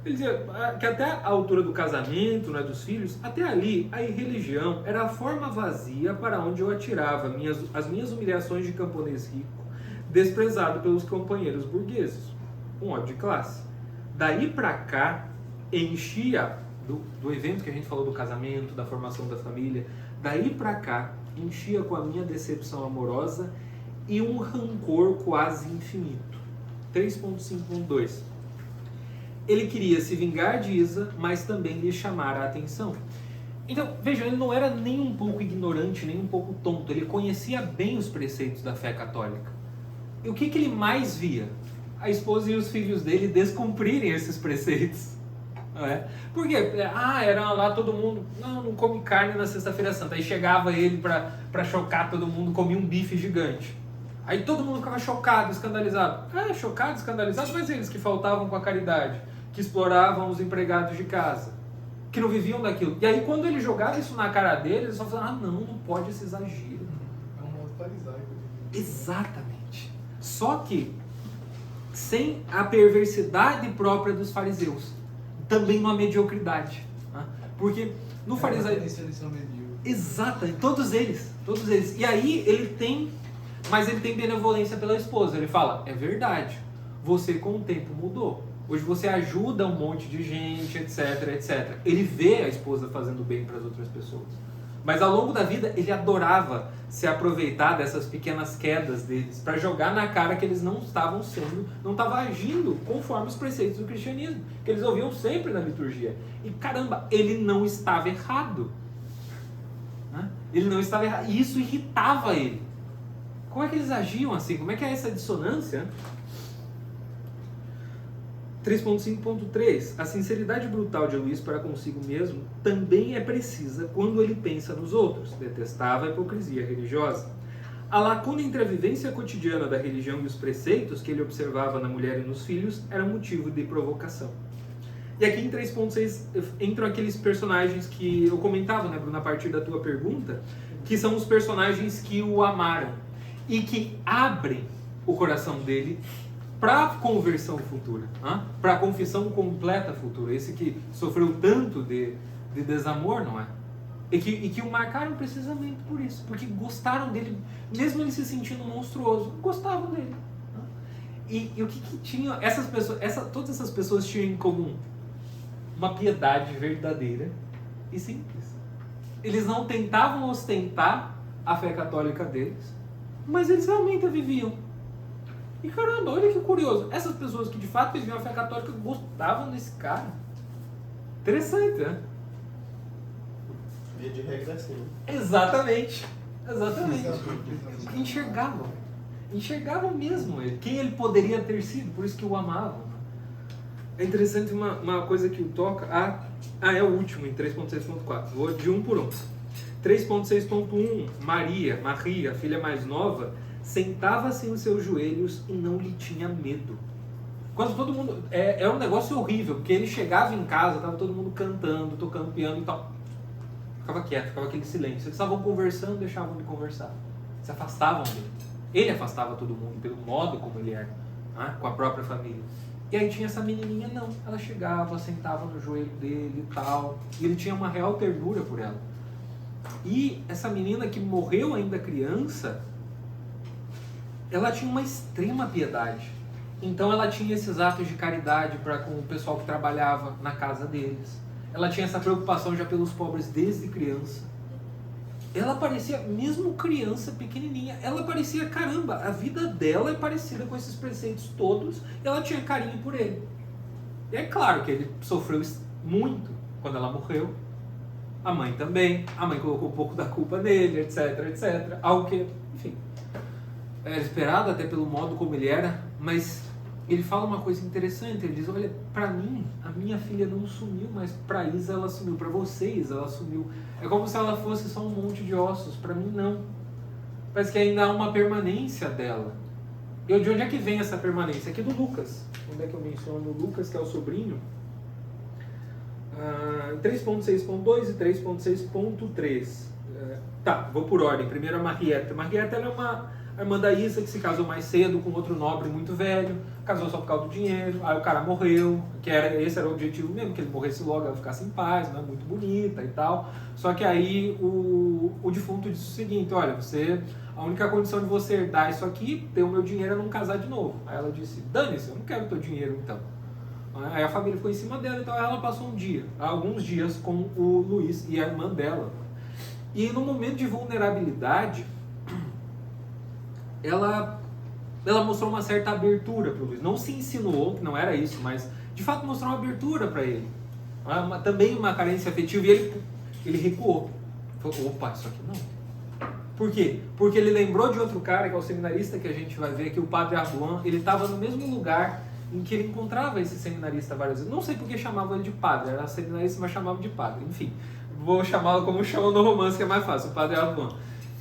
Ele dizia que até a altura do casamento, né, dos filhos, até ali a religião era a forma vazia para onde eu atirava as minhas humilhações de camponês rico, desprezado pelos companheiros burgueses. Um ódio de classe. Daí pra cá, enchia do evento que a gente falou do casamento, da formação da família, daí pra cá, enchia com a minha decepção amorosa e um rancor quase infinito. 3.5.2. Ele queria se vingar de Isa, mas também lhe chamar a atenção. Então, vejam, ele não era nem um pouco ignorante, nem um pouco tonto. Ele conhecia bem os preceitos da fé católica. E o que ele mais via? A esposa e os filhos dele descumprirem esses preceitos. Não é? Por quê? Era lá todo mundo, não come carne na sexta-feira santa. Aí chegava ele para chocar todo mundo, comia um bife gigante. Aí todo mundo ficava chocado, escandalizado. Chocado, escandalizado, mas eles que faltavam com a caridade, que exploravam os empregados de casa, que não viviam daquilo. E aí quando ele jogava isso na cara deles, eles só falavam, não pode esse exagero. É um modo farisaico. Exatamente. Só que sem a perversidade própria dos fariseus. Também numa mediocridade. Tá? Porque no fariseu... Exato, todos eles. E aí ele tem benevolência pela esposa. Ele fala, é verdade, você com o tempo mudou. Hoje você ajuda um monte de gente, etc, etc. Ele vê a esposa fazendo bem para as outras pessoas. Mas ao longo da vida ele adorava se aproveitar dessas pequenas quedas deles para jogar na cara que eles não estavam agindo conforme os preceitos do cristianismo, que eles ouviam sempre na liturgia. E caramba, ele não estava errado. Ele não estava errado. E isso irritava ele. Como é que eles agiam assim? Como é que é essa dissonância? 3.5.3 A sinceridade brutal de Luís para consigo mesmo também é precisa quando ele pensa nos outros. Detestava a hipocrisia religiosa. A lacuna entre a vivência cotidiana da religião e os preceitos que ele observava na mulher e nos filhos era motivo de provocação. E aqui em 3.6 entram aqueles personagens que eu comentava, né, Bruno, a partir da tua pergunta, que são os personagens que o amaram e que abrem o coração dele para a conversão futura, para a confissão completa futura. Esse que sofreu tanto de desamor, não é? E que o marcaram precisamente por isso, porque gostaram dele, mesmo ele se sentindo monstruoso, gostavam dele. E o que tinha essas pessoas, todas essas pessoas tinham em comum? Uma piedade verdadeira e simples. Eles não tentavam ostentar a fé católica deles, mas eles realmente a viviam. E caramba, olha que curioso, essas pessoas que de fato viviam a fé católica gostavam desse cara. Interessante, né? Via de regra assim. Exatamente. Enxergavam mesmo ele, quem ele poderia ter sido, por isso que o amavam. É interessante uma coisa que o toca. É o último, em 3.6.4. Vou de um por um. 3.6.1 Maria, a filha mais nova, sentava-se em seus joelhos e não lhe tinha medo. Quase todo mundo... É um negócio horrível, porque ele chegava em casa, estava todo mundo cantando, tocando piano e tal. Ficava quieto, ficava aquele silêncio. Eles estavam conversando, deixavam de conversar. Se afastavam dele. Ele afastava todo mundo pelo modo como ele era, com a própria família. E aí tinha essa menininha, não. Ela chegava, sentava no joelho dele e tal. E ele tinha uma real ternura por ela. E essa menina que morreu ainda criança, ela tinha uma extrema piedade. Então ela tinha esses atos de caridade para com o pessoal que trabalhava na casa deles. Ela tinha essa preocupação já pelos pobres desde criança. Ela parecia, mesmo criança pequenininha, ela parecia, caramba, a vida dela é parecida com esses preceitos todos, e ela tinha carinho por ele. E é claro que ele sofreu muito quando ela morreu. A mãe também. A mãe colocou um pouco da culpa nele, etc, etc. Algo que, enfim, era esperado até pelo modo como ele era, mas ele fala uma coisa interessante. Ele diz, olha, pra mim, a minha filha não sumiu, mas pra Isa ela sumiu, pra vocês ela sumiu. É como se ela fosse só um monte de ossos, pra mim não. Parece que ainda há uma permanência dela. E de onde é que vem essa permanência? Aqui do Lucas. Onde é que eu menciono o Lucas, que é o sobrinho? 3.6.2 e 3.6.3. Tá, vou por ordem. Primeiro a Marieta. Marieta ela é uma irmã da Isa que se casou mais cedo com outro nobre muito velho, casou só por causa do dinheiro, aí o cara morreu, esse era o objetivo mesmo, que ele morresse logo, ela ficasse em paz, né, muito bonita e tal. Só que aí o defunto disse o seguinte, olha, a única condição de você herdar isso aqui, ter o meu dinheiro, é não casar de novo. Aí ela disse, dane-se, eu não quero o teu dinheiro então. Aí a família ficou em cima dela, então ela passou alguns dias com o Luís e a irmã dela. E no momento de vulnerabilidade, ela mostrou uma certa abertura para o Luís. Não se insinuou que não era isso, mas de fato mostrou uma abertura para ele. Também uma carência afetiva, e ele recuou. Falou, opa, isso aqui não. Por quê? Porque ele lembrou de outro cara, que é o seminarista que a gente vai ver, que o padre Ardoin, ele estava no mesmo lugar em que ele encontrava esse seminarista várias vezes. Não sei porque chamavam ele de padre, era seminarista, mas chamavam de padre. Enfim, vou chamá-lo como chamam no romance, que é mais fácil, o padre Ardoin.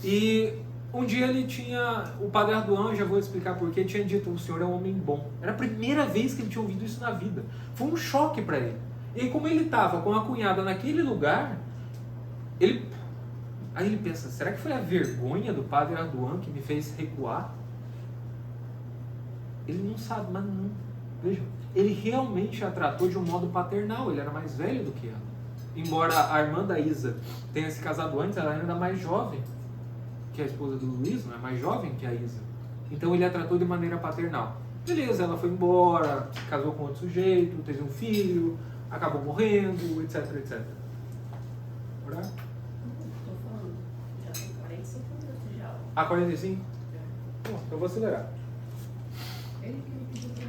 E um dia ele tinha, o padre Ardoin, já vou explicar porquê, tinha dito, o senhor é um homem bom. Era a primeira vez que ele tinha ouvido isso na vida. Foi um choque para ele. E como ele estava com a cunhada naquele lugar, aí ele pensa, será que foi a vergonha do padre Ardoin que me fez recuar? Ele não sabe, mas não. Veja, ele realmente a tratou de um modo paternal, ele era mais velho do que ela. Embora a irmã da Isa tenha se casado antes, ela ainda é mais jovem que a esposa do Luiz, não é mais jovem que a Isa. Então ele a tratou de maneira paternal. Beleza, ela foi embora, se casou com outro sujeito, teve um filho, acabou morrendo, etc, etc. Bora? Tô falando, já tem 45 minutos já. Ah, 45? Bom, então eu vou acelerar. Ele que me pediu pra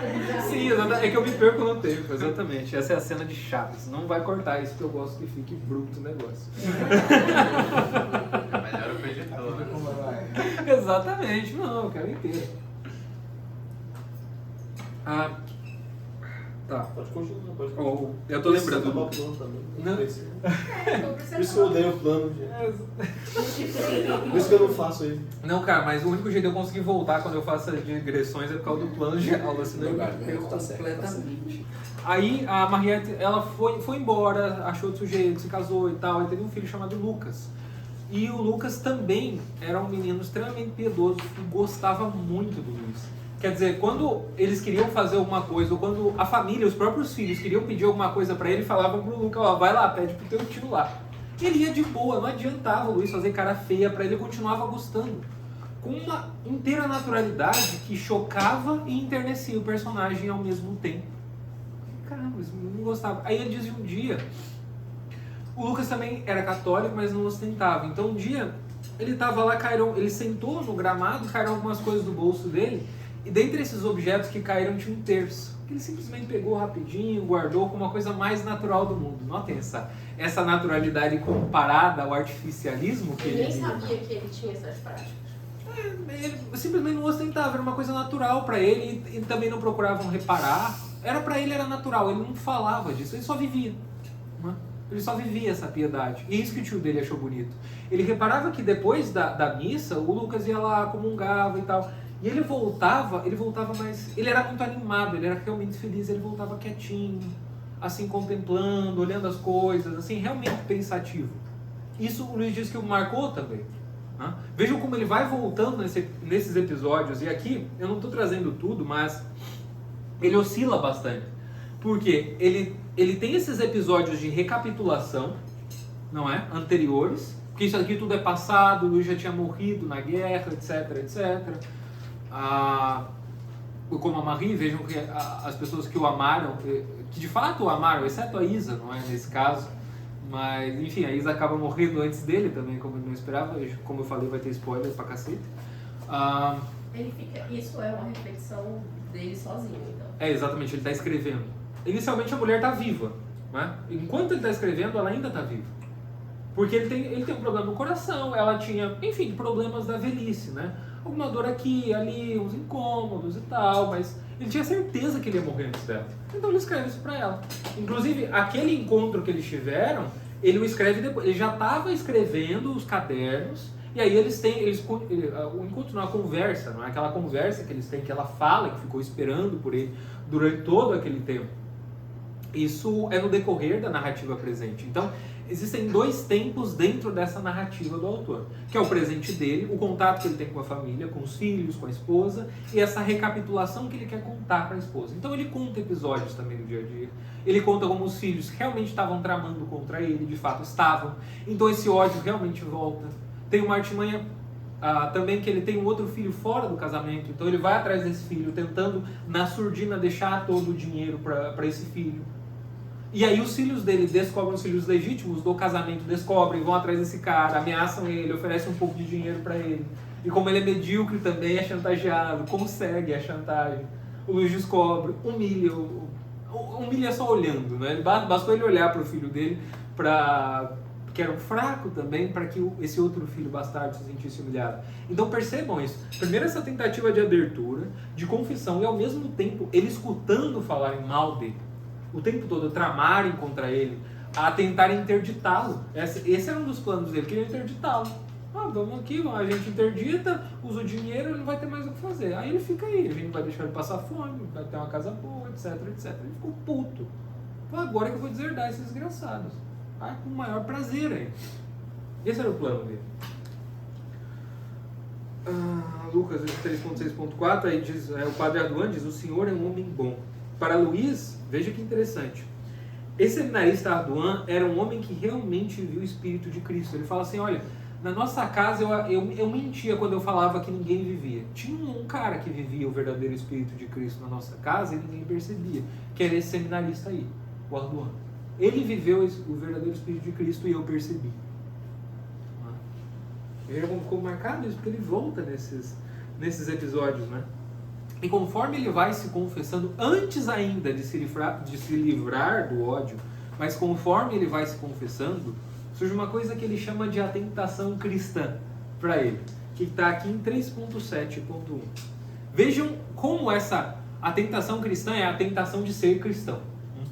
avisar. Sim, é que eu me perco no tempo, exatamente. Essa é a cena de Chaves. Não vai cortar isso, que eu gosto que fique bruto o negócio. Melhor o editor, né? Como vai? Exatamente, não, eu quero inteiro. Tá. Pode continuar, pode Oh, continuar. eu tô lembrando. Precisa acabar o plano também. Não. Por isso que eu odeio o plano, gente. Por isso que eu não faço isso. Não, cara, mas o único jeito de eu conseguir voltar quando eu faço as digressões é por causa do plano de aula, senão eu Verdade, perco tá certo, tá completamente. Aí a Mariette, ela foi embora, achou outro sujeito, se casou e tal, e teve um filho chamado Lucas. E o Lucas também era um menino extremamente piedoso e gostava muito do Luiz. Quer dizer, quando eles queriam fazer alguma coisa, ou quando a família, os próprios filhos queriam pedir alguma coisa pra ele, falavam pro Lucas, ó, vai lá, pede pro teu tio lá. Ele ia de boa, não adiantava o Luiz fazer cara feia pra ele, continuava gostando. Com uma inteira naturalidade que chocava e enternecia o personagem ao mesmo tempo. Caramba, esse menino não gostava. Aí ele dizia um dia, o Lucas também era católico, mas não ostentava. Então um dia, ele tava lá, ele sentou no gramado, caíram algumas coisas do bolso dele, e dentre esses objetos que caíram tinha um terço, que ele simplesmente pegou rapidinho, guardou como uma coisa mais natural do mundo. Notem essa naturalidade comparada ao artificialismo que Eu ele nem vivia. sabia que ele tinha essas práticas. Ele simplesmente não ostentava, era uma coisa natural para ele e também não procuravam reparar. Para ele era natural, ele não falava disso, ele só vivia. Né? Ele só vivia essa piedade. E isso que o tio dele achou bonito. Ele reparava que depois da missa, o Lucas ia lá, comungava e tal. E ele voltava, mas ele era muito animado, ele era realmente feliz, ele voltava quietinho, assim, contemplando, olhando as coisas, assim, realmente pensativo. Isso o Luiz diz que o marcou também. Né? Vejam como ele vai voltando nesses episódios, e aqui eu não estou trazendo tudo, mas ele oscila bastante. Porque ele tem esses episódios de recapitulação, não é? Anteriores, porque isso aqui tudo é passado, o Luiz já tinha morrido na guerra, etc, etc. Como a Marie, vejam que as pessoas que o amaram, que de fato o amaram, exceto a Isa, não é nesse caso, mas enfim, a Isa acaba morrendo antes dele também, como ele não esperava, como eu falei, vai ter spoiler pra cacete. Isso é uma reflexão dele sozinho, então. É, exatamente, ele está escrevendo. Inicialmente a mulher está viva, né? Enquanto ele está escrevendo, ela ainda está viva. Porque ele tem um problema no coração, ela tinha, enfim, problemas da velhice, né? Alguma dor aqui, ali, uns incômodos e tal, mas ele tinha certeza que ele ia morrer antes dela. Então ele escreve isso pra ela. Inclusive, aquele encontro que eles tiveram, ele o escreve depois. Ele já estava escrevendo os cadernos, e aí o encontro não é a conversa, não é aquela conversa que eles têm, que ela fala, que ficou esperando por ele durante todo aquele tempo. Isso é no decorrer da narrativa presente. Então, existem dois tempos dentro dessa narrativa do autor, que é o presente dele, o contato que ele tem com a família, com os filhos, com a esposa, e essa recapitulação que ele quer contar para a esposa. Então ele conta episódios também do dia a dia, ele conta como os filhos realmente estavam tramando contra ele, de fato estavam, então esse ódio realmente volta. Tem uma artimanha também que ele tem um outro filho fora do casamento, então ele vai atrás desse filho, tentando na surdina deixar todo o dinheiro para esse filho. E aí os filhos dele descobrem, os filhos legítimos do casamento descobrem, vão atrás desse cara, ameaçam ele, oferecem um pouco de dinheiro para ele. E como ele é medíocre também, é chantageado, consegue a chantagem. O Luiz descobre, humilha só olhando, né? Bastou ele olhar para o filho dele para que era um fraco também, para que esse outro filho bastardo se sentisse humilhado. Então percebam isso. Primeiro essa tentativa de abertura, de confissão, e ao mesmo tempo ele escutando falarem mal dele. O tempo todo tramarem contra ele, a tentar interditá-lo. Esse era um dos planos dele, queria interditá-lo. Vamos aqui, a gente interdita, usa o dinheiro, ele não vai ter mais o que fazer. Aí ele fica aí, a gente vai deixar ele passar fome, vai ter uma casa boa, etc, etc. Ele ficou puto. Agora que eu vou deserdar esses desgraçados. Com o maior prazer aí. Esse era o plano dele. Lucas 3.6.4, aí diz, o padre Ardoin diz, o senhor é um homem bom. Para Luiz, veja que interessante. Esse seminarista Ardoin era um homem que realmente viu o Espírito de Cristo. Ele fala assim, olha, na nossa casa eu mentia quando eu falava que ninguém vivia. Tinha um cara que vivia o verdadeiro Espírito de Cristo na nossa casa e ninguém percebia, que era esse seminarista aí, o Ardoin. Ele viveu o verdadeiro Espírito de Cristo e eu percebi. Veja como ficou marcado isso, porque ele volta nesses episódios, né? E conforme ele vai se confessando, antes ainda de se livrar do ódio, mas conforme ele vai se confessando, surge uma coisa que ele chama de a tentação cristã para ele, que está aqui em 3.7.1. Vejam como a tentação cristã é a tentação de ser cristão,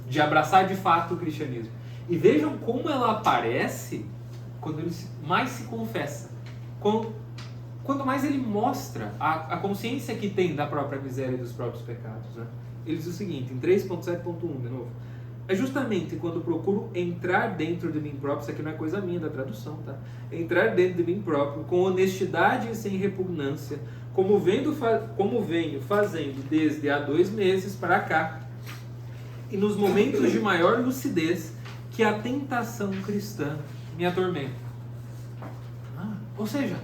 de abraçar de fato o cristianismo. E vejam como ela aparece quando ele mais se confessa. Quanto mais ele mostra a consciência que tem da própria miséria e dos próprios pecados. Né? Ele diz o seguinte, em 3.7.1, de novo. É justamente quando procuro entrar dentro de mim próprio, isso aqui não é coisa minha da tradução, tá? Entrar dentro de mim próprio, com honestidade e sem repugnância, como venho fazendo desde há 2 meses para cá, e nos momentos de maior lucidez, que a tentação cristã me atormenta. Ou seja,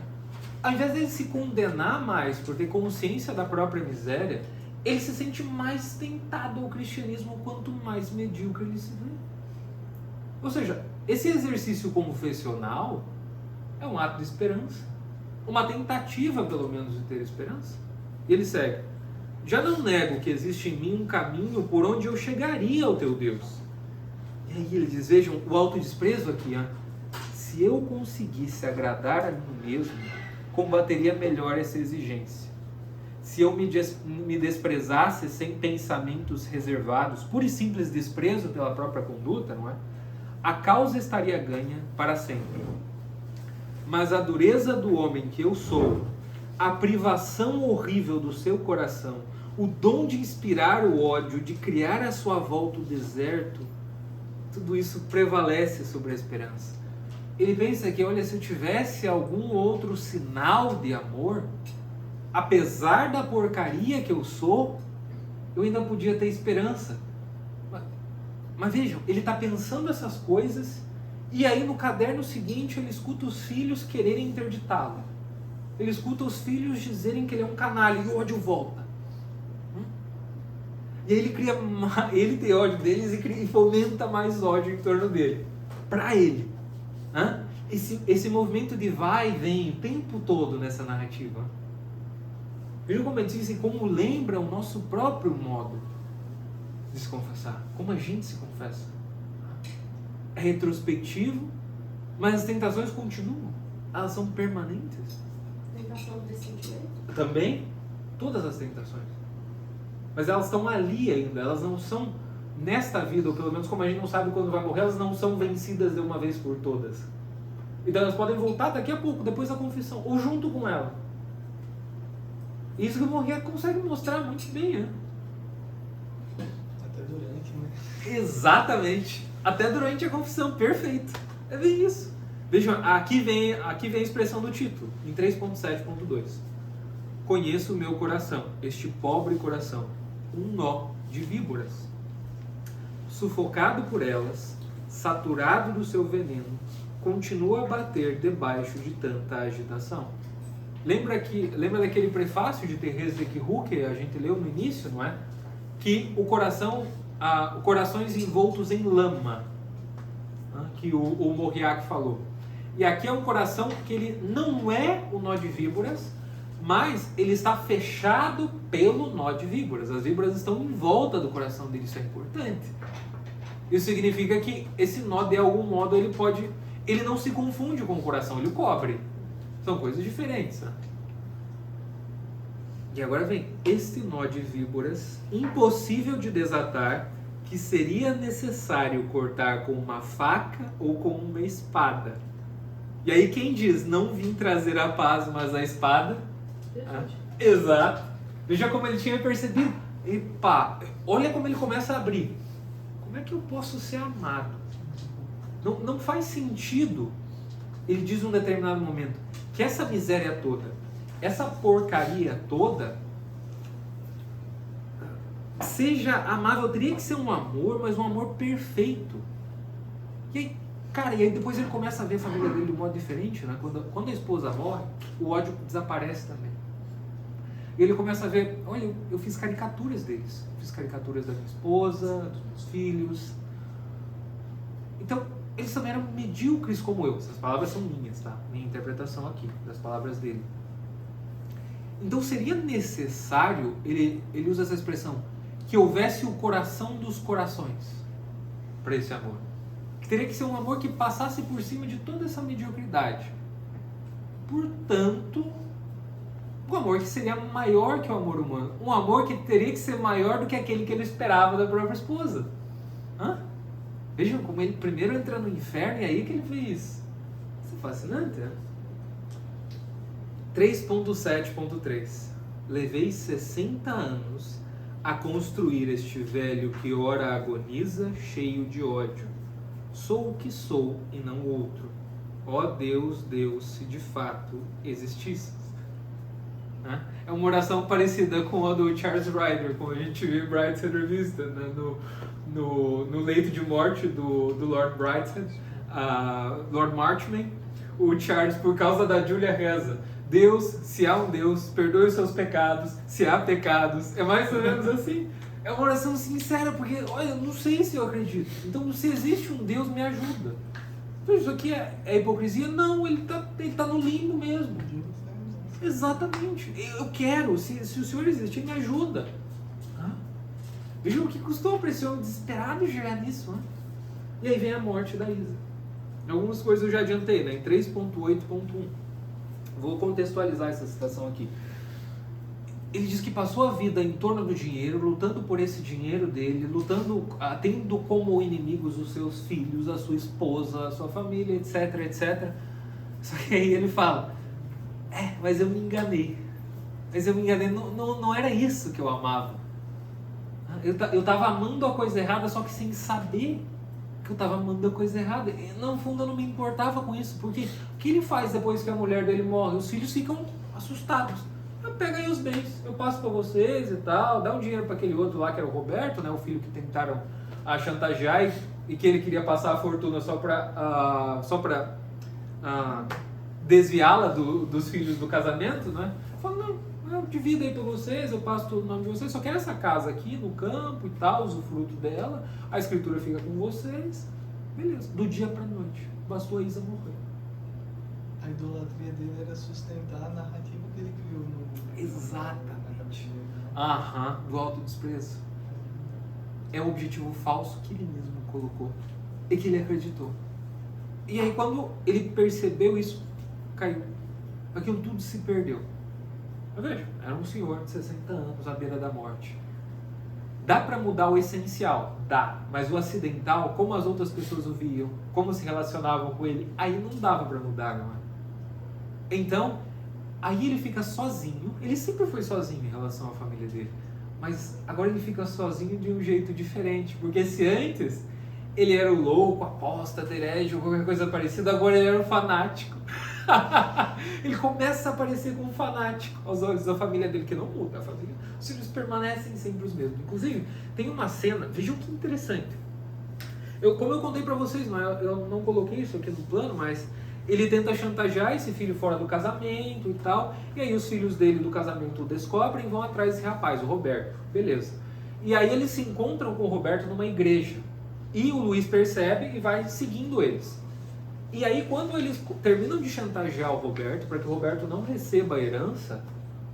ao invés de ele se condenar mais por ter consciência da própria miséria, ele se sente mais tentado ao cristianismo quanto mais medíocre ele se vê. Ou seja, esse exercício confessional é um ato de esperança. Uma tentativa, pelo menos, de ter esperança. E ele segue. Já não nego que existe em mim um caminho por onde eu chegaria ao teu Deus. E aí ele diz, vejam, o autodesprezo aqui, se eu conseguisse agradar a mim mesmo, combateria melhor essa exigência. Se eu me desprezasse sem pensamentos reservados, puro e simples desprezo pela própria conduta, não é? A causa estaria ganha para sempre. Mas a dureza do homem que eu sou, a privação horrível do seu coração, o dom de inspirar o ódio, de criar à sua volta o deserto, tudo isso prevalece sobre a esperança. Ele pensa que, olha, se eu tivesse algum outro sinal de amor, apesar da porcaria que eu sou, eu ainda podia ter esperança. Mas vejam, ele está pensando essas coisas e aí no caderno seguinte ele escuta os filhos quererem interditá-lo. Ele escuta os filhos dizerem que ele é um canalha e o ódio volta. E aí ele tem ódio deles e fomenta mais ódio em torno dele. Para ele. Esse movimento de vai e vem o tempo todo nessa narrativa. Vejam como ele diz, como lembra o nosso próprio modo de se confessar. Como a gente se confessa. É retrospectivo, mas as tentações continuam. Elas são permanentes. Tentação de sentimento? Também, todas as tentações. Mas elas estão ali ainda, elas não são nesta vida, ou pelo menos como a gente não sabe quando vai morrer, elas não são vencidas de uma vez por todas. Então elas podem voltar daqui a pouco, depois da confissão, ou junto com ela. Isso que o Morriat consegue mostrar muito bem, né? Até durante, né? Exatamente. Até durante a confissão, perfeito. É bem isso. Vejam, aqui vem a expressão do título, em 3.7.2. Conheço o meu coração, este pobre coração, um nó de víboras. Sufocado por elas, saturado do seu veneno, continua a bater debaixo de tanta agitação. Lembra daquele prefácio de Thérèse de Quirou que a gente leu no início, não é? Que o corações envoltos em lama, que o Morriat falou. E aqui é um coração que ele não é o nó de víboras, mas ele está fechado pelo nó de víboras. As víboras estão em volta do coração dele, isso é importante. Isso significa que esse nó, de algum modo, ele não se confunde com o coração, ele o cobre. São coisas diferentes, né? E agora vem, este nó de víboras, impossível de desatar, que seria necessário cortar com uma faca ou com uma espada. E aí quem diz, não vim trazer a paz, mas a espada? Exato. Veja como ele tinha percebido. Epa, olha como ele começa a abrir. Como é que eu posso ser amado? Não faz sentido, ele diz num determinado momento, que essa miséria toda, essa porcaria toda, seja amável. Teria que ser um amor, mas um amor perfeito. E aí, cara, e aí depois ele começa a ver a família dele de um modo diferente, né? Quando a esposa morre, o ódio desaparece também. E ele começa a ver, olha, eu fiz caricaturas deles. Eu fiz caricaturas da minha esposa, dos meus filhos. Então, eles também eram medíocres como eu. Essas palavras são minhas, tá? Minha interpretação aqui, das palavras dele. Então seria necessário, ele usa essa expressão, que houvesse o coração dos corações para esse amor. Que teria que ser um amor que passasse por cima de toda essa mediocridade. Portanto, um amor que seria maior que o amor humano. Um amor que teria que ser maior do que aquele que ele esperava da própria esposa. Vejam como ele primeiro entra no inferno e aí que ele fez. Isso é fascinante, né? 3.7.3 Levei 60 anos a construir este velho que ora agoniza, cheio de ódio. Sou o que sou e não outro. Ó Deus, Deus, se de fato existisses. É uma oração parecida com a do Charles Ryder, como a gente viu em Brideshead Revista, né? no leito de morte do Lord Brideshead, Lord Marchmain, o Charles, por causa da Julia, reza: Deus, se há um Deus, perdoe os seus pecados, se há pecados. É mais ou menos assim. É uma oração sincera, porque, olha, eu não sei se eu acredito. Então, se existe um Deus, me ajuda. Então, isso aqui é hipocrisia? Não, ele tá no limbo mesmo. Exatamente. Eu quero, se o Senhor existir, me ajuda. Vejam o que custou para esse homem desesperado chegar nisso. E aí vem a morte da Isa. Algumas coisas eu já adiantei, né? Em 3.8.1. Vou contextualizar essa citação aqui. Ele diz que passou a vida em torno do dinheiro, lutando por esse dinheiro dele, tendo como inimigos os seus filhos, a sua esposa, a sua família, etc, etc. Só que aí ele fala: mas eu me enganei. Não era isso que eu amava. Eu estava amando a coisa errada, só que sem saber que eu estava amando a coisa errada. No fundo eu não me importava com isso, porque o que ele faz depois que a mulher dele morre? Os filhos ficam assustados. Pega aí os bens, eu passo para vocês e tal, dá um dinheiro para aquele outro lá que era o Roberto, né, o filho que tentaram chantagear e que ele queria passar a fortuna só para desviá-la dos filhos do casamento, né? Fala: não, eu divido aí para vocês, eu passo todo o nome de vocês, só quero essa casa aqui no campo e tal, usufruto dela, a escritura fica com vocês, beleza. Do dia para noite, bastou a Isa morrer. A idolatria dele era sustentar a narrativa que ele criou no... Exatamente. Do autodesprezo. É um objetivo falso que ele mesmo colocou e que ele acreditou. E aí quando ele percebeu isso, caiu. Aquilo tudo se perdeu. Mas veja, era um senhor de 60 anos à beira da morte. Dá para mudar o essencial? Dá. Mas o acidental, como as outras pessoas o viam, como se relacionavam com ele, aí não dava para mudar, não é? Então, aí ele fica sozinho. Ele sempre foi sozinho em relação à família dele. Mas agora ele fica sozinho de um jeito diferente. Porque se antes ele era o louco, apóstata, herege ou qualquer coisa parecida, agora ele era um fanático. Ele começa a aparecer como um fanático aos olhos da família dele, que não muda a família. Os filhos permanecem sempre os mesmos. Inclusive, tem uma cena, vejam que interessante. Como eu contei para vocês, eu não coloquei isso aqui no plano, mas ele tenta chantagear esse filho fora do casamento e tal, e aí os filhos dele do casamento o descobrem e vão atrás desse rapaz, o Roberto. Beleza. E aí eles se encontram com o Roberto numa igreja. E o Luiz percebe e vai seguindo eles. E aí quando eles terminam de chantagear o Roberto, para que o Roberto não receba a herança,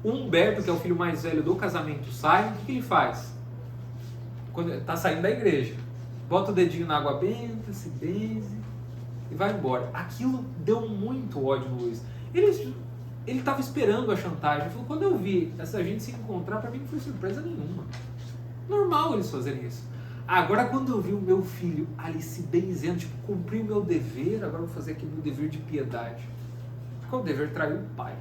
o Humberto, que é o filho mais velho do casamento, sai. O que ele faz? Quando está saindo da igreja, bota o dedinho na água benta, se benze, e vai embora. Aquilo deu muito ódio no Luiz. Ele estava esperando a chantagem. Ele falou, quando eu vi essa gente se encontrar, para mim não foi surpresa nenhuma. Normal eles fazerem isso. Agora, quando eu vi o meu filho ali se benzendo, tipo, cumpri o meu dever, agora eu vou fazer aqui o meu dever de piedade. Qual o dever? Trair o pai.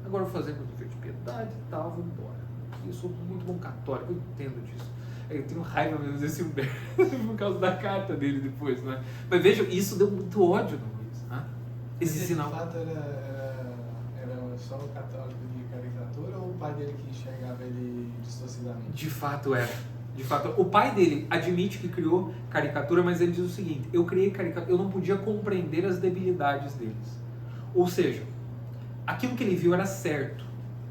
Agora eu vou fazer meu dever de piedade e tal, vou embora. Eu sou muito bom católico, eu entendo disso. Eu tenho raiva mesmo desse Humberto, por causa da carta dele depois, né? Mas vejam, isso deu muito ódio no Luiz, né? Esse sinal. De fato era só o católico de caricatura ou o pai dele que enxergava ele distorcidamente? De fato era. De fato, o pai dele admite que criou caricatura, mas ele diz o seguinte, eu criei caricatura, eu não podia compreender as debilidades deles. Ou seja, aquilo que ele viu era certo.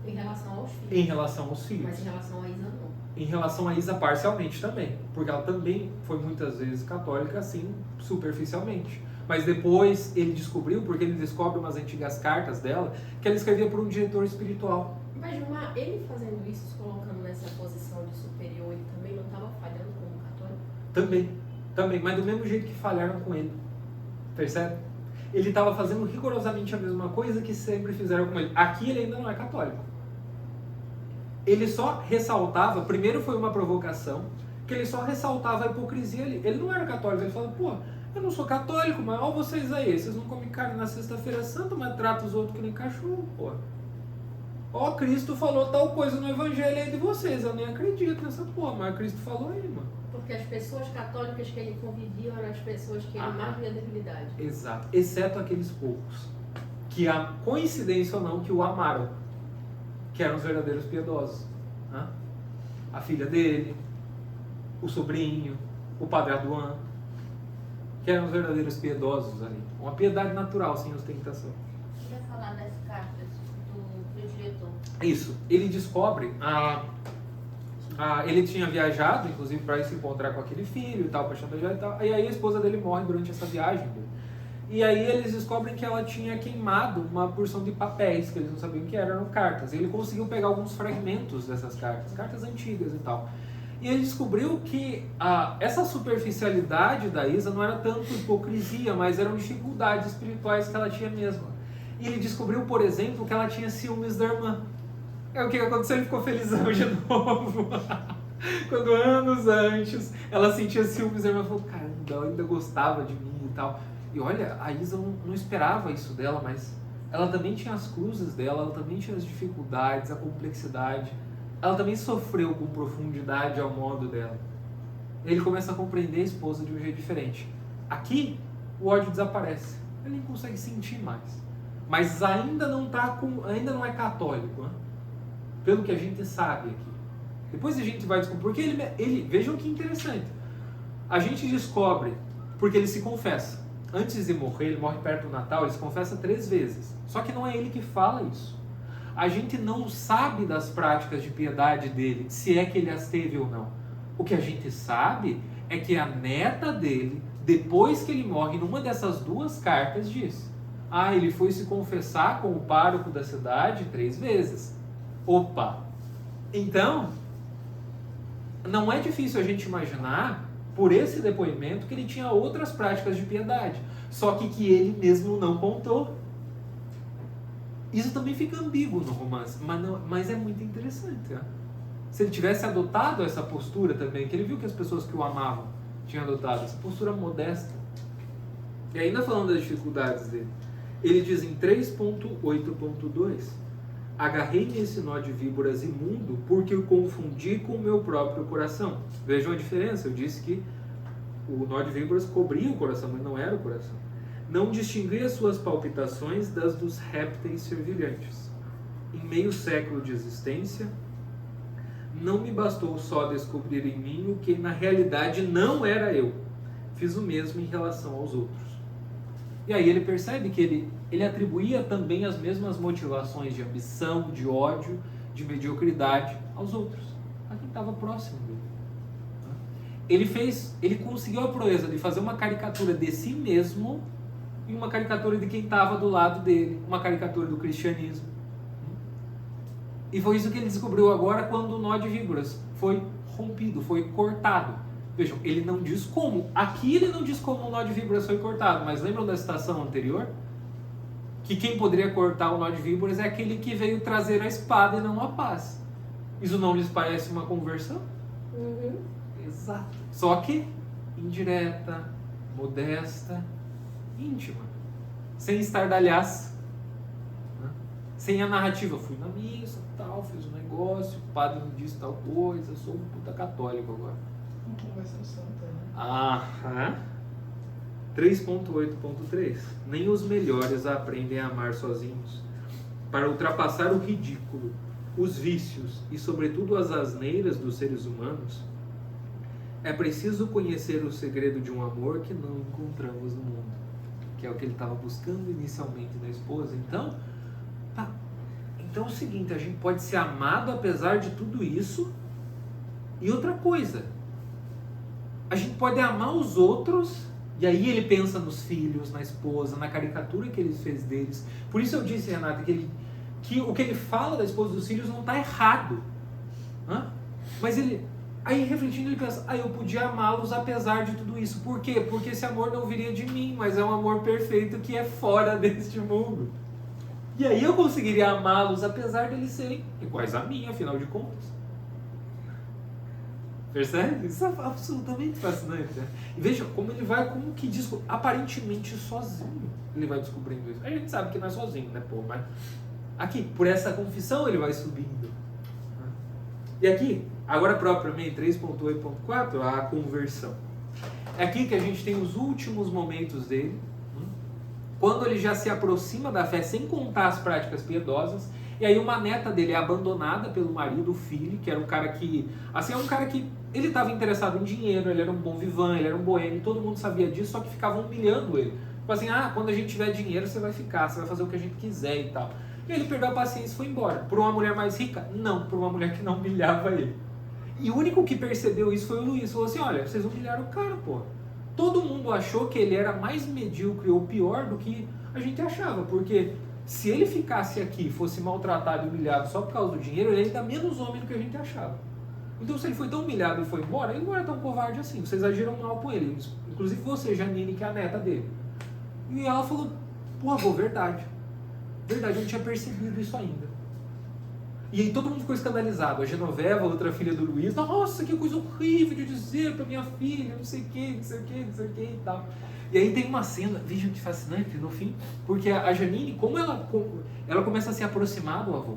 Em relação aos filhos. Em relação aos filhos. Mas em relação a Isa, não. Em relação a Isa, parcialmente também. Porque ela também foi muitas vezes católica, assim, superficialmente. Mas depois ele descobriu, porque ele descobre umas antigas cartas dela, que ela escrevia por um diretor espiritual. Mas Gilmar, ele fazendo isso, se colocando nessa posição de superior, ele também não estava falhando como católico? Também. Mas do mesmo jeito que falharam com ele. Percebe? Ele estava fazendo rigorosamente a mesma coisa que sempre fizeram com ele. Aqui ele ainda não é católico. Ele só ressaltava, primeiro foi uma provocação, que ele só ressaltava a hipocrisia ali. Ele não era católico, ele falava, pô, eu não sou católico, mas olha vocês aí, vocês não comem carne na sexta-feira santa, mas tratam os outros que nem cachorro, pô. Ó, Cristo falou tal coisa no evangelho aí de vocês, eu nem acredito nessa porra, mas Cristo falou aí, mano. Porque as pessoas católicas que ele convivia eram as pessoas que ele mais via debilidade. Exato, exceto aqueles poucos, que a coincidência ou não, que o amaram, que eram os verdadeiros piedosos. Né? A filha dele, o sobrinho, o padre Aduan, que eram os verdadeiros piedosos ali. Uma piedade natural, sem ostentação. Queria falar das cartas do diretor. Isso, ele descobre, ele tinha viajado, inclusive, para ir se encontrar com aquele filho e tal, para chantagear e tal, e aí a esposa dele morre durante essa viagem dele. E aí eles descobrem que ela tinha queimado uma porção de papéis, que eles não sabiam o que eram cartas. E ele conseguiu pegar alguns fragmentos dessas cartas antigas e tal. E ele descobriu que essa superficialidade da Isa não era tanto hipocrisia, mas eram dificuldades espirituais que ela tinha mesmo. E ele descobriu, por exemplo, que ela tinha ciúmes da irmã. O que aconteceu? Ele ficou felizão de novo. Quando anos antes ela sentia ciúmes da irmã, falou, caramba, ela ainda gostava de mim e tal. E olha, a Isa não esperava isso dela, mas ela também tinha as cruzes dela, ela também tinha as dificuldades, a complexidade. Ela também sofreu com profundidade ao modo dela. Ele começa a compreender a esposa de um jeito diferente. Aqui, o ódio desaparece. Ele nem consegue sentir mais. Mas ainda não é católico, né? Pelo que a gente sabe aqui. Depois a gente vai descobrir. Porque vejam que interessante. A gente descobre porque ele se confessa. Antes de morrer, ele morre perto do Natal, ele se confessa 3 vezes. Só que não é ele que fala isso. A gente não sabe das práticas de piedade dele, se é que ele as teve ou não. O que a gente sabe é que a neta dele, depois que ele morre, numa dessas 2 cartas, diz: ele foi se confessar com o pároco da cidade 3 vezes. Opa! Então, não é difícil a gente imaginar, por esse depoimento, que ele tinha outras práticas de piedade, só que ele mesmo não contou. Isso também fica ambíguo no romance, mas é muito interessante. Né? Se ele tivesse adotado essa postura também, que ele viu que as pessoas que o amavam tinham adotado, essa postura modesta. E ainda falando das dificuldades dele, ele diz em 3.8.2: agarrei-me esse nó de víboras imundo porque o confundi com o meu próprio coração. Vejam a diferença, eu disse que o nó de víboras cobria o coração, mas não era o coração. Não distingui as suas palpitações das dos répteis servilhantes. Em meio século de existência, não me bastou só descobrir em mim o que na realidade não era eu. Fiz o mesmo em relação aos outros. E aí ele percebe que ele atribuía também as mesmas motivações de ambição, de ódio, de mediocridade aos outros, a quem estava próximo dele. Ele conseguiu a proeza de fazer uma caricatura de si mesmo e uma caricatura de quem estava do lado dele, uma caricatura do cristianismo. E foi isso que ele descobriu agora quando o nó de víboras foi rompido, foi cortado. Vejam, ele não diz como. Aqui ele não diz como o nó de víboras foi cortado, mas lembram da citação anterior? Que quem poderia cortar o nó de víboras é aquele que veio trazer a espada e não a paz. Isso não lhes parece uma conversão? Uhum. Exato. Só que indireta, modesta, íntima. Sem estardalhaço. Né? Sem a narrativa. Fui na missa, tal, fiz um negócio, o padre me disse tal coisa, sou um puta católico agora. Uma conversão santa, né? Aham. 3.8.3. Nem os melhores aprendem a amar sozinhos. Para ultrapassar o ridículo, os vícios e, sobretudo, as asneiras dos seres humanos, é preciso conhecer o segredo de um amor que não encontramos no mundo, que é o que ele estava buscando inicialmente na esposa. Então, tá. Então é o seguinte, a gente pode ser amado apesar de tudo isso. E outra coisa, a gente pode amar os outros, e aí ele pensa nos filhos, na esposa, na caricatura que ele fez deles. Por isso eu disse, Renata, que o que ele fala da esposa e dos filhos não está errado. Hã? Mas ele, aí refletindo, ele pensa, eu podia amá-los apesar de tudo isso. Por quê? Porque esse amor não viria de mim, mas é um amor perfeito que é fora deste mundo. E aí eu conseguiria amá-los apesar de eles serem iguais a mim, afinal de contas. Percebe? Isso é absolutamente fascinante, né? E veja como ele vai, como que diz, aparentemente sozinho, ele vai descobrindo isso. A gente sabe que não é sozinho, né, pô? Mas aqui, por essa confissão, ele vai subindo. E aqui, agora propriamente, 3.8.4, a conversão. É aqui que a gente tem os últimos momentos dele, quando ele já se aproxima da fé, sem contar as práticas piedosas. E aí uma neta dele é abandonada pelo marido, o filho, que era um cara que, assim, é um cara que ele estava interessado em dinheiro, ele era um bom vivan, ele era um boêmio, todo mundo sabia disso, só que ficavam humilhando ele. Tipo assim, quando a gente tiver dinheiro você vai ficar, você vai fazer o que a gente quiser e tal. E ele perdeu a paciência e foi embora. Por uma mulher mais rica? Não, por uma mulher que não humilhava ele. E o único que percebeu isso foi o Luiz, falou assim, olha, vocês humilharam o cara, pô. Todo mundo achou que ele era mais medíocre ou pior do que a gente achava, porque se ele ficasse aqui, fosse maltratado e humilhado só por causa do dinheiro, ele ainda menos homem do que a gente achava. Então, se ele foi tão humilhado e foi embora, ele não era tão covarde assim. Vocês agiram mal com ele. Inclusive você, Janine, que é a neta dele. E ela falou, pô, avô, verdade. Verdade, eu não tinha percebido isso ainda. E aí todo mundo ficou escandalizado. A Genoveva, outra filha do Luiz, nossa, que coisa horrível de dizer pra minha filha, não sei o que, não sei o que, não sei o que e tal. E aí tem uma cena, vejam que fascinante no fim, porque a Janine, como ela começa a se aproximar do avô.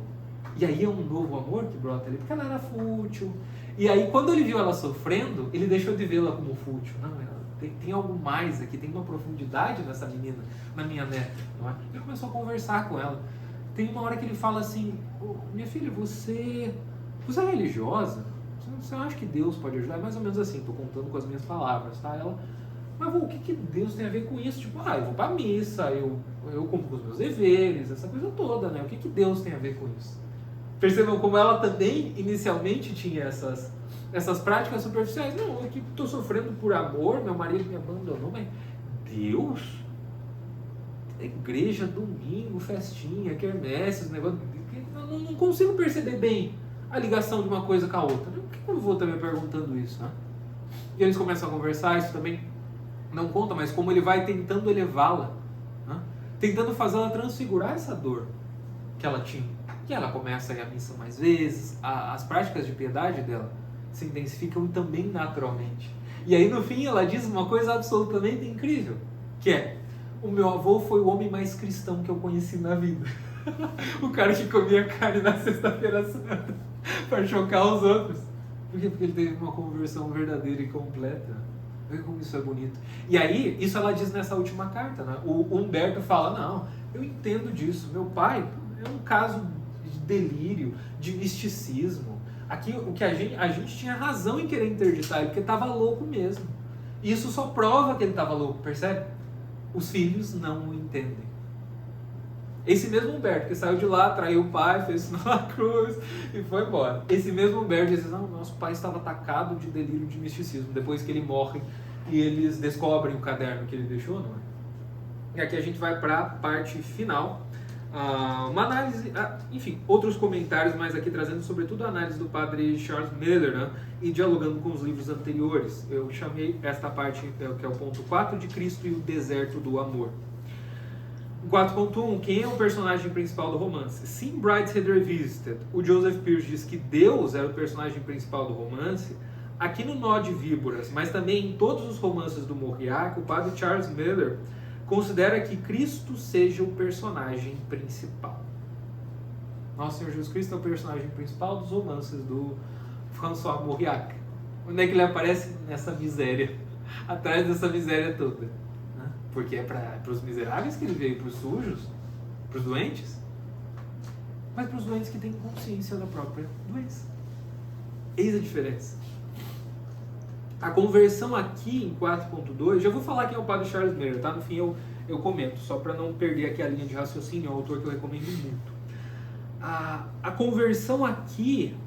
E aí é um novo amor que brota ali, porque ela era fútil. E aí quando ele viu ela sofrendo, ele deixou de vê-la como fútil. Não, ela tem algo mais aqui, tem uma profundidade nessa menina, na minha neta. Não é? Ele começou a conversar com ela. Tem uma hora que ele fala assim, minha filha, você é religiosa? Você acha que Deus pode ajudar? É mais ou menos assim, estou contando com as minhas palavras, tá? Ela, mas o que Deus tem a ver com isso? Tipo, eu vou pra missa, eu cumpro com os meus deveres, essa coisa toda, né? O que Deus tem a ver com isso? Percebam como ela também, inicialmente, tinha essas práticas superficiais. Não, eu estou sofrendo por amor, meu marido me abandonou, mas Deus? Igreja, domingo, festinha, quermesses, negócio. Eu não consigo perceber bem a ligação de uma coisa com a outra. Por que eu vou também perguntando isso? Né? E eles começam a conversar, isso também não conta, mas como ele vai tentando elevá-la, né? Tentando fazê-la transfigurar essa dor que ela tinha. E ela começa a ir à missa mais vezes, as práticas de piedade dela se intensificam também naturalmente. E aí no fim ela diz uma coisa absolutamente incrível, que é: o meu avô foi o homem mais cristão que eu conheci na vida. O cara que comia carne na sexta-feira santa para chocar os outros. Por quê? Porque ele teve uma conversão verdadeira e completa. Olha como isso é bonito. E aí, isso ela diz nessa última carta, né? O Humberto fala, não, eu entendo disso. Meu pai é um caso de delírio, de misticismo. Aqui, o que a gente tinha razão em querer interditar ele, porque estava louco mesmo. E isso só prova que ele estava louco, percebe? Os filhos não o entendem. Esse mesmo Humberto que saiu de lá, traiu o pai, fez isso na cruz e foi embora. Esse mesmo Humberto diz, não, nosso pai estava atacado de delírio de misticismo, depois que ele morre e eles descobrem o caderno que ele deixou, não é? E aqui a gente vai para a parte final Uma análise, enfim, outros comentários, mas aqui trazendo sobretudo a análise do padre Charles Miller, né, e dialogando com os livros anteriores. Eu chamei esta parte, que é o ponto 4, de Cristo e o deserto do amor. 4.1, quem é o personagem principal do romance? Se em Brideshead Revisited o Joseph Pierce diz que Deus era o personagem principal do romance, aqui no Nó de Víboras, mas também em todos os romances do Mauriac, o padre Charles Miller considera que Cristo seja o personagem principal. Nosso Senhor Jesus Cristo é o personagem principal dos romances do François Mauriac. Onde é que ele aparece? Nessa miséria, atrás dessa miséria toda. Porque é para os miseráveis que ele veio, para os sujos, para os doentes, mas para os doentes que têm consciência da própria doença. Eis a diferença. A conversão aqui em 4.2, já vou falar quem é o padre Charles Miller, tá? No fim eu comento, só para não perder aqui a linha de raciocínio, é um autor que eu recomendo muito. A conversão aqui,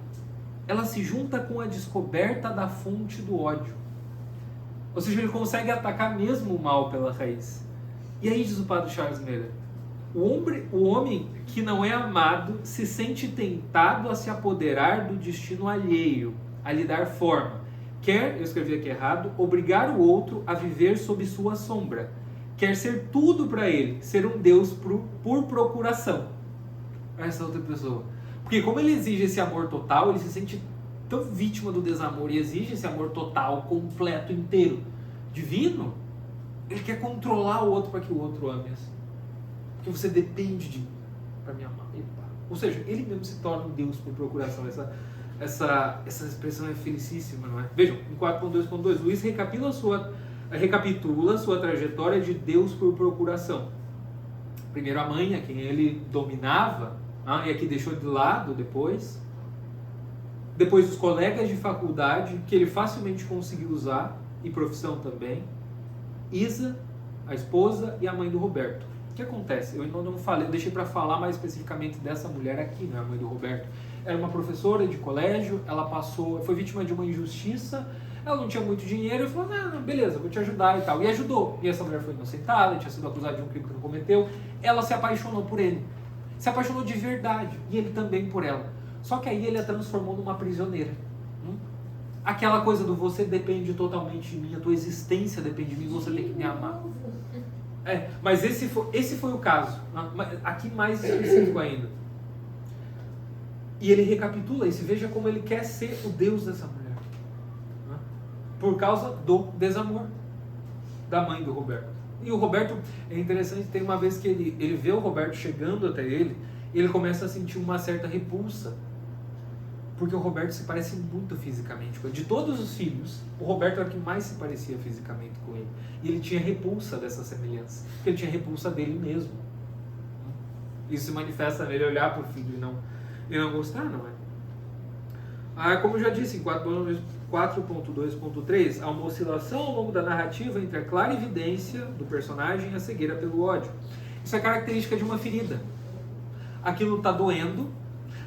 ela se junta com a descoberta da fonte do ódio. Ou seja, ele consegue atacar mesmo o mal pela raiz. E aí diz o padre Charles Miller, o homem que não é amado se sente tentado a se apoderar do destino alheio, a lhe dar forma. Quer, eu escrevi aqui errado, obrigar o outro a viver sob sua sombra. Quer ser tudo para ele, ser um Deus por procuração. Essa outra pessoa. Porque como ele exige esse amor total, ele se sente tão vítima do desamor e exige esse amor total, completo, inteiro, divino, ele quer controlar o outro para que o outro ame assim. Porque você depende de mim para me amar. Epa. Ou seja, ele mesmo se torna um Deus por procuração. Essa expressão é felicíssima, não é? Vejam, em 4.2.2, Luís recapitula sua trajetória de Deus por procuração. Primeiro a mãe, a quem ele dominava, e a que deixou de lado depois os colegas de faculdade, que ele facilmente conseguiu usar, e profissão também, Isa, a esposa, e a mãe do Roberto. O que acontece? Eu ainda não falei, eu deixei para falar mais especificamente dessa mulher aqui, né, a mãe do Roberto. Era uma professora de colégio, ela foi vítima de uma injustiça, ela não tinha muito dinheiro, e falou, não, beleza, vou te ajudar e tal. E ajudou. E essa mulher foi inocentada, tinha sido acusada de um crime que não cometeu, ela se apaixonou por ele. Se apaixonou de verdade, e ele também por ela. Só que aí ele a transformou numa prisioneira. Aquela coisa do você depende totalmente de mim, a tua existência depende de mim, você tem que me amar. Mas esse foi o caso. Aqui mais específico ainda. E ele recapitula isso, veja como ele quer ser o Deus dessa mulher. Por causa do desamor da mãe do Roberto. E o Roberto, é interessante, tem uma vez que ele vê o Roberto chegando até ele, e ele começa a sentir uma certa repulsa. Porque o Roberto se parece muito fisicamente com ele. De todos os filhos, o Roberto era o que mais se parecia fisicamente com ele. E ele tinha repulsa dessa semelhança. Porque ele tinha repulsa dele mesmo. Isso se manifesta nele olhar para o filho e não gostar, não é? Como eu já disse, em 4.2.3, há uma oscilação ao longo da narrativa entre a clara evidência do personagem e a cegueira pelo ódio. Isso é característica de uma ferida. Aquilo está doendo,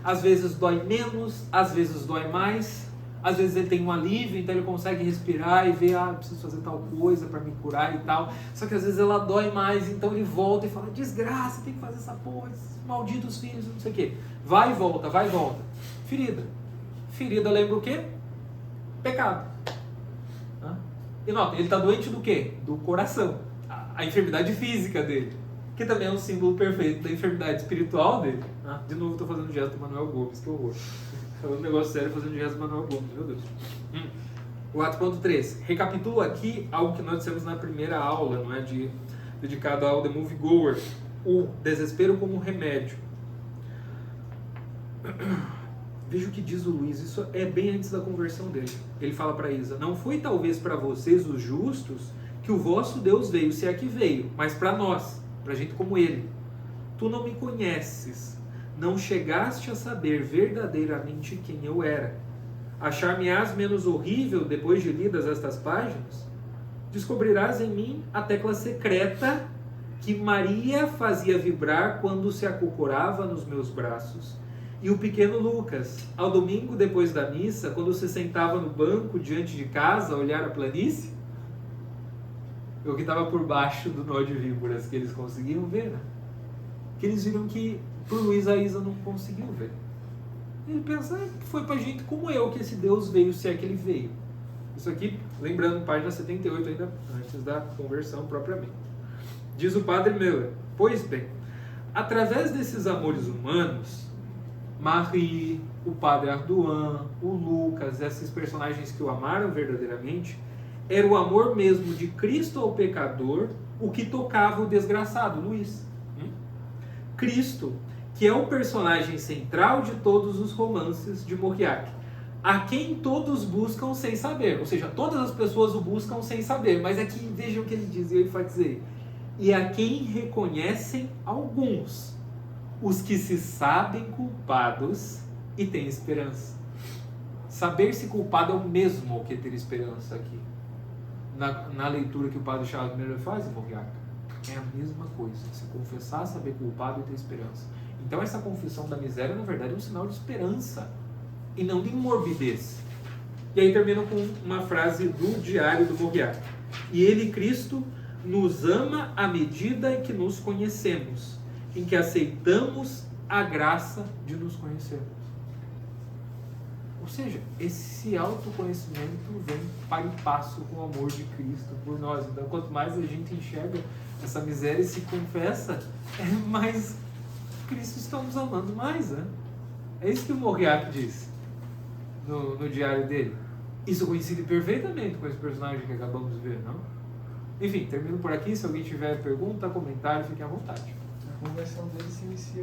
às vezes dói menos, às vezes dói mais, às vezes ele tem um alívio, então ele consegue respirar e ver, preciso fazer tal coisa para me curar e tal, só que às vezes ela dói mais, então ele volta e fala, desgraça, tem que fazer essa porra, esses malditos filhos, não sei o quê. Vai e volta, vai e volta. Ferida. Ferida lembra o quê? Pecado. E nota, ele está doente do quê? Do coração. A enfermidade física dele. Que também é um símbolo perfeito da enfermidade espiritual dele. De novo estou fazendo gesto do Manuel Gomes, que horror. Falando um negócio sério fazendo gesto do Manuel Gomes, meu Deus. 4.3. Recapitulo aqui algo que nós dissemos na primeira aula, não é? Dedicado ao The Movie Goer. O desespero como remédio. Veja o que diz o Luís, isso é bem antes da conversão dele. Ele fala para Isa, não foi talvez para vocês, os justos, que o vosso Deus veio, se é que veio, mas para nós, para gente como ele. Tu não me conheces, não chegaste a saber verdadeiramente quem eu era. Achar-me-ás menos horrível depois de lidas estas páginas? Descobrirás em mim a tecla secreta que Maria fazia vibrar quando se acocorava nos meus braços. E o pequeno Lucas, ao domingo depois da missa, quando se sentava no banco diante de casa a olhar a planície, o que estava por baixo do nó de víboras que eles conseguiam ver, né? que eles viram que por Luiz a Isa não conseguiu ver. Ele pensa, foi pra gente como eu que esse Deus veio, se é que ele veio. Isso aqui, lembrando, página 78, ainda antes da conversão propriamente. Diz o padre Miller: pois bem, através desses amores humanos, Marie, o padre Ardoin, o Lucas, esses personagens que o amaram verdadeiramente, era o amor mesmo de Cristo ao pecador o que tocava o desgraçado, Luiz. Cristo, que é o personagem central de todos os romances de Mauriac, a quem todos buscam sem saber, ou seja, todas as pessoas o buscam sem saber, mas aqui vejam o que ele diz, e eu enfatizei, e a quem reconhecem alguns, os que se sabem culpados e têm esperança. Saber-se culpado é o mesmo que ter esperança aqui. Na leitura que o padre Charles Miller faz em Mauriac, é a mesma coisa, se confessar, saber culpado e ter esperança. Então essa confissão da miséria, na verdade, é um sinal de esperança e não de morbidez. E aí termino com uma frase do diário do Mauriac: e ele, Cristo, nos ama à medida em que nos conhecemos, em que aceitamos a graça de nos conhecermos. Ou seja, esse autoconhecimento vem para e passo com o amor de Cristo por nós. Então, quanto mais a gente enxerga essa miséria e se confessa, mais Cristo está nos amando mais, né? É isso que o Mauriac diz no diário dele. Isso coincide perfeitamente com esse personagem que acabamos de ver, não? Enfim, termino por aqui. Se alguém tiver pergunta, comentário, fiquem à vontade. A conversão dele se inicia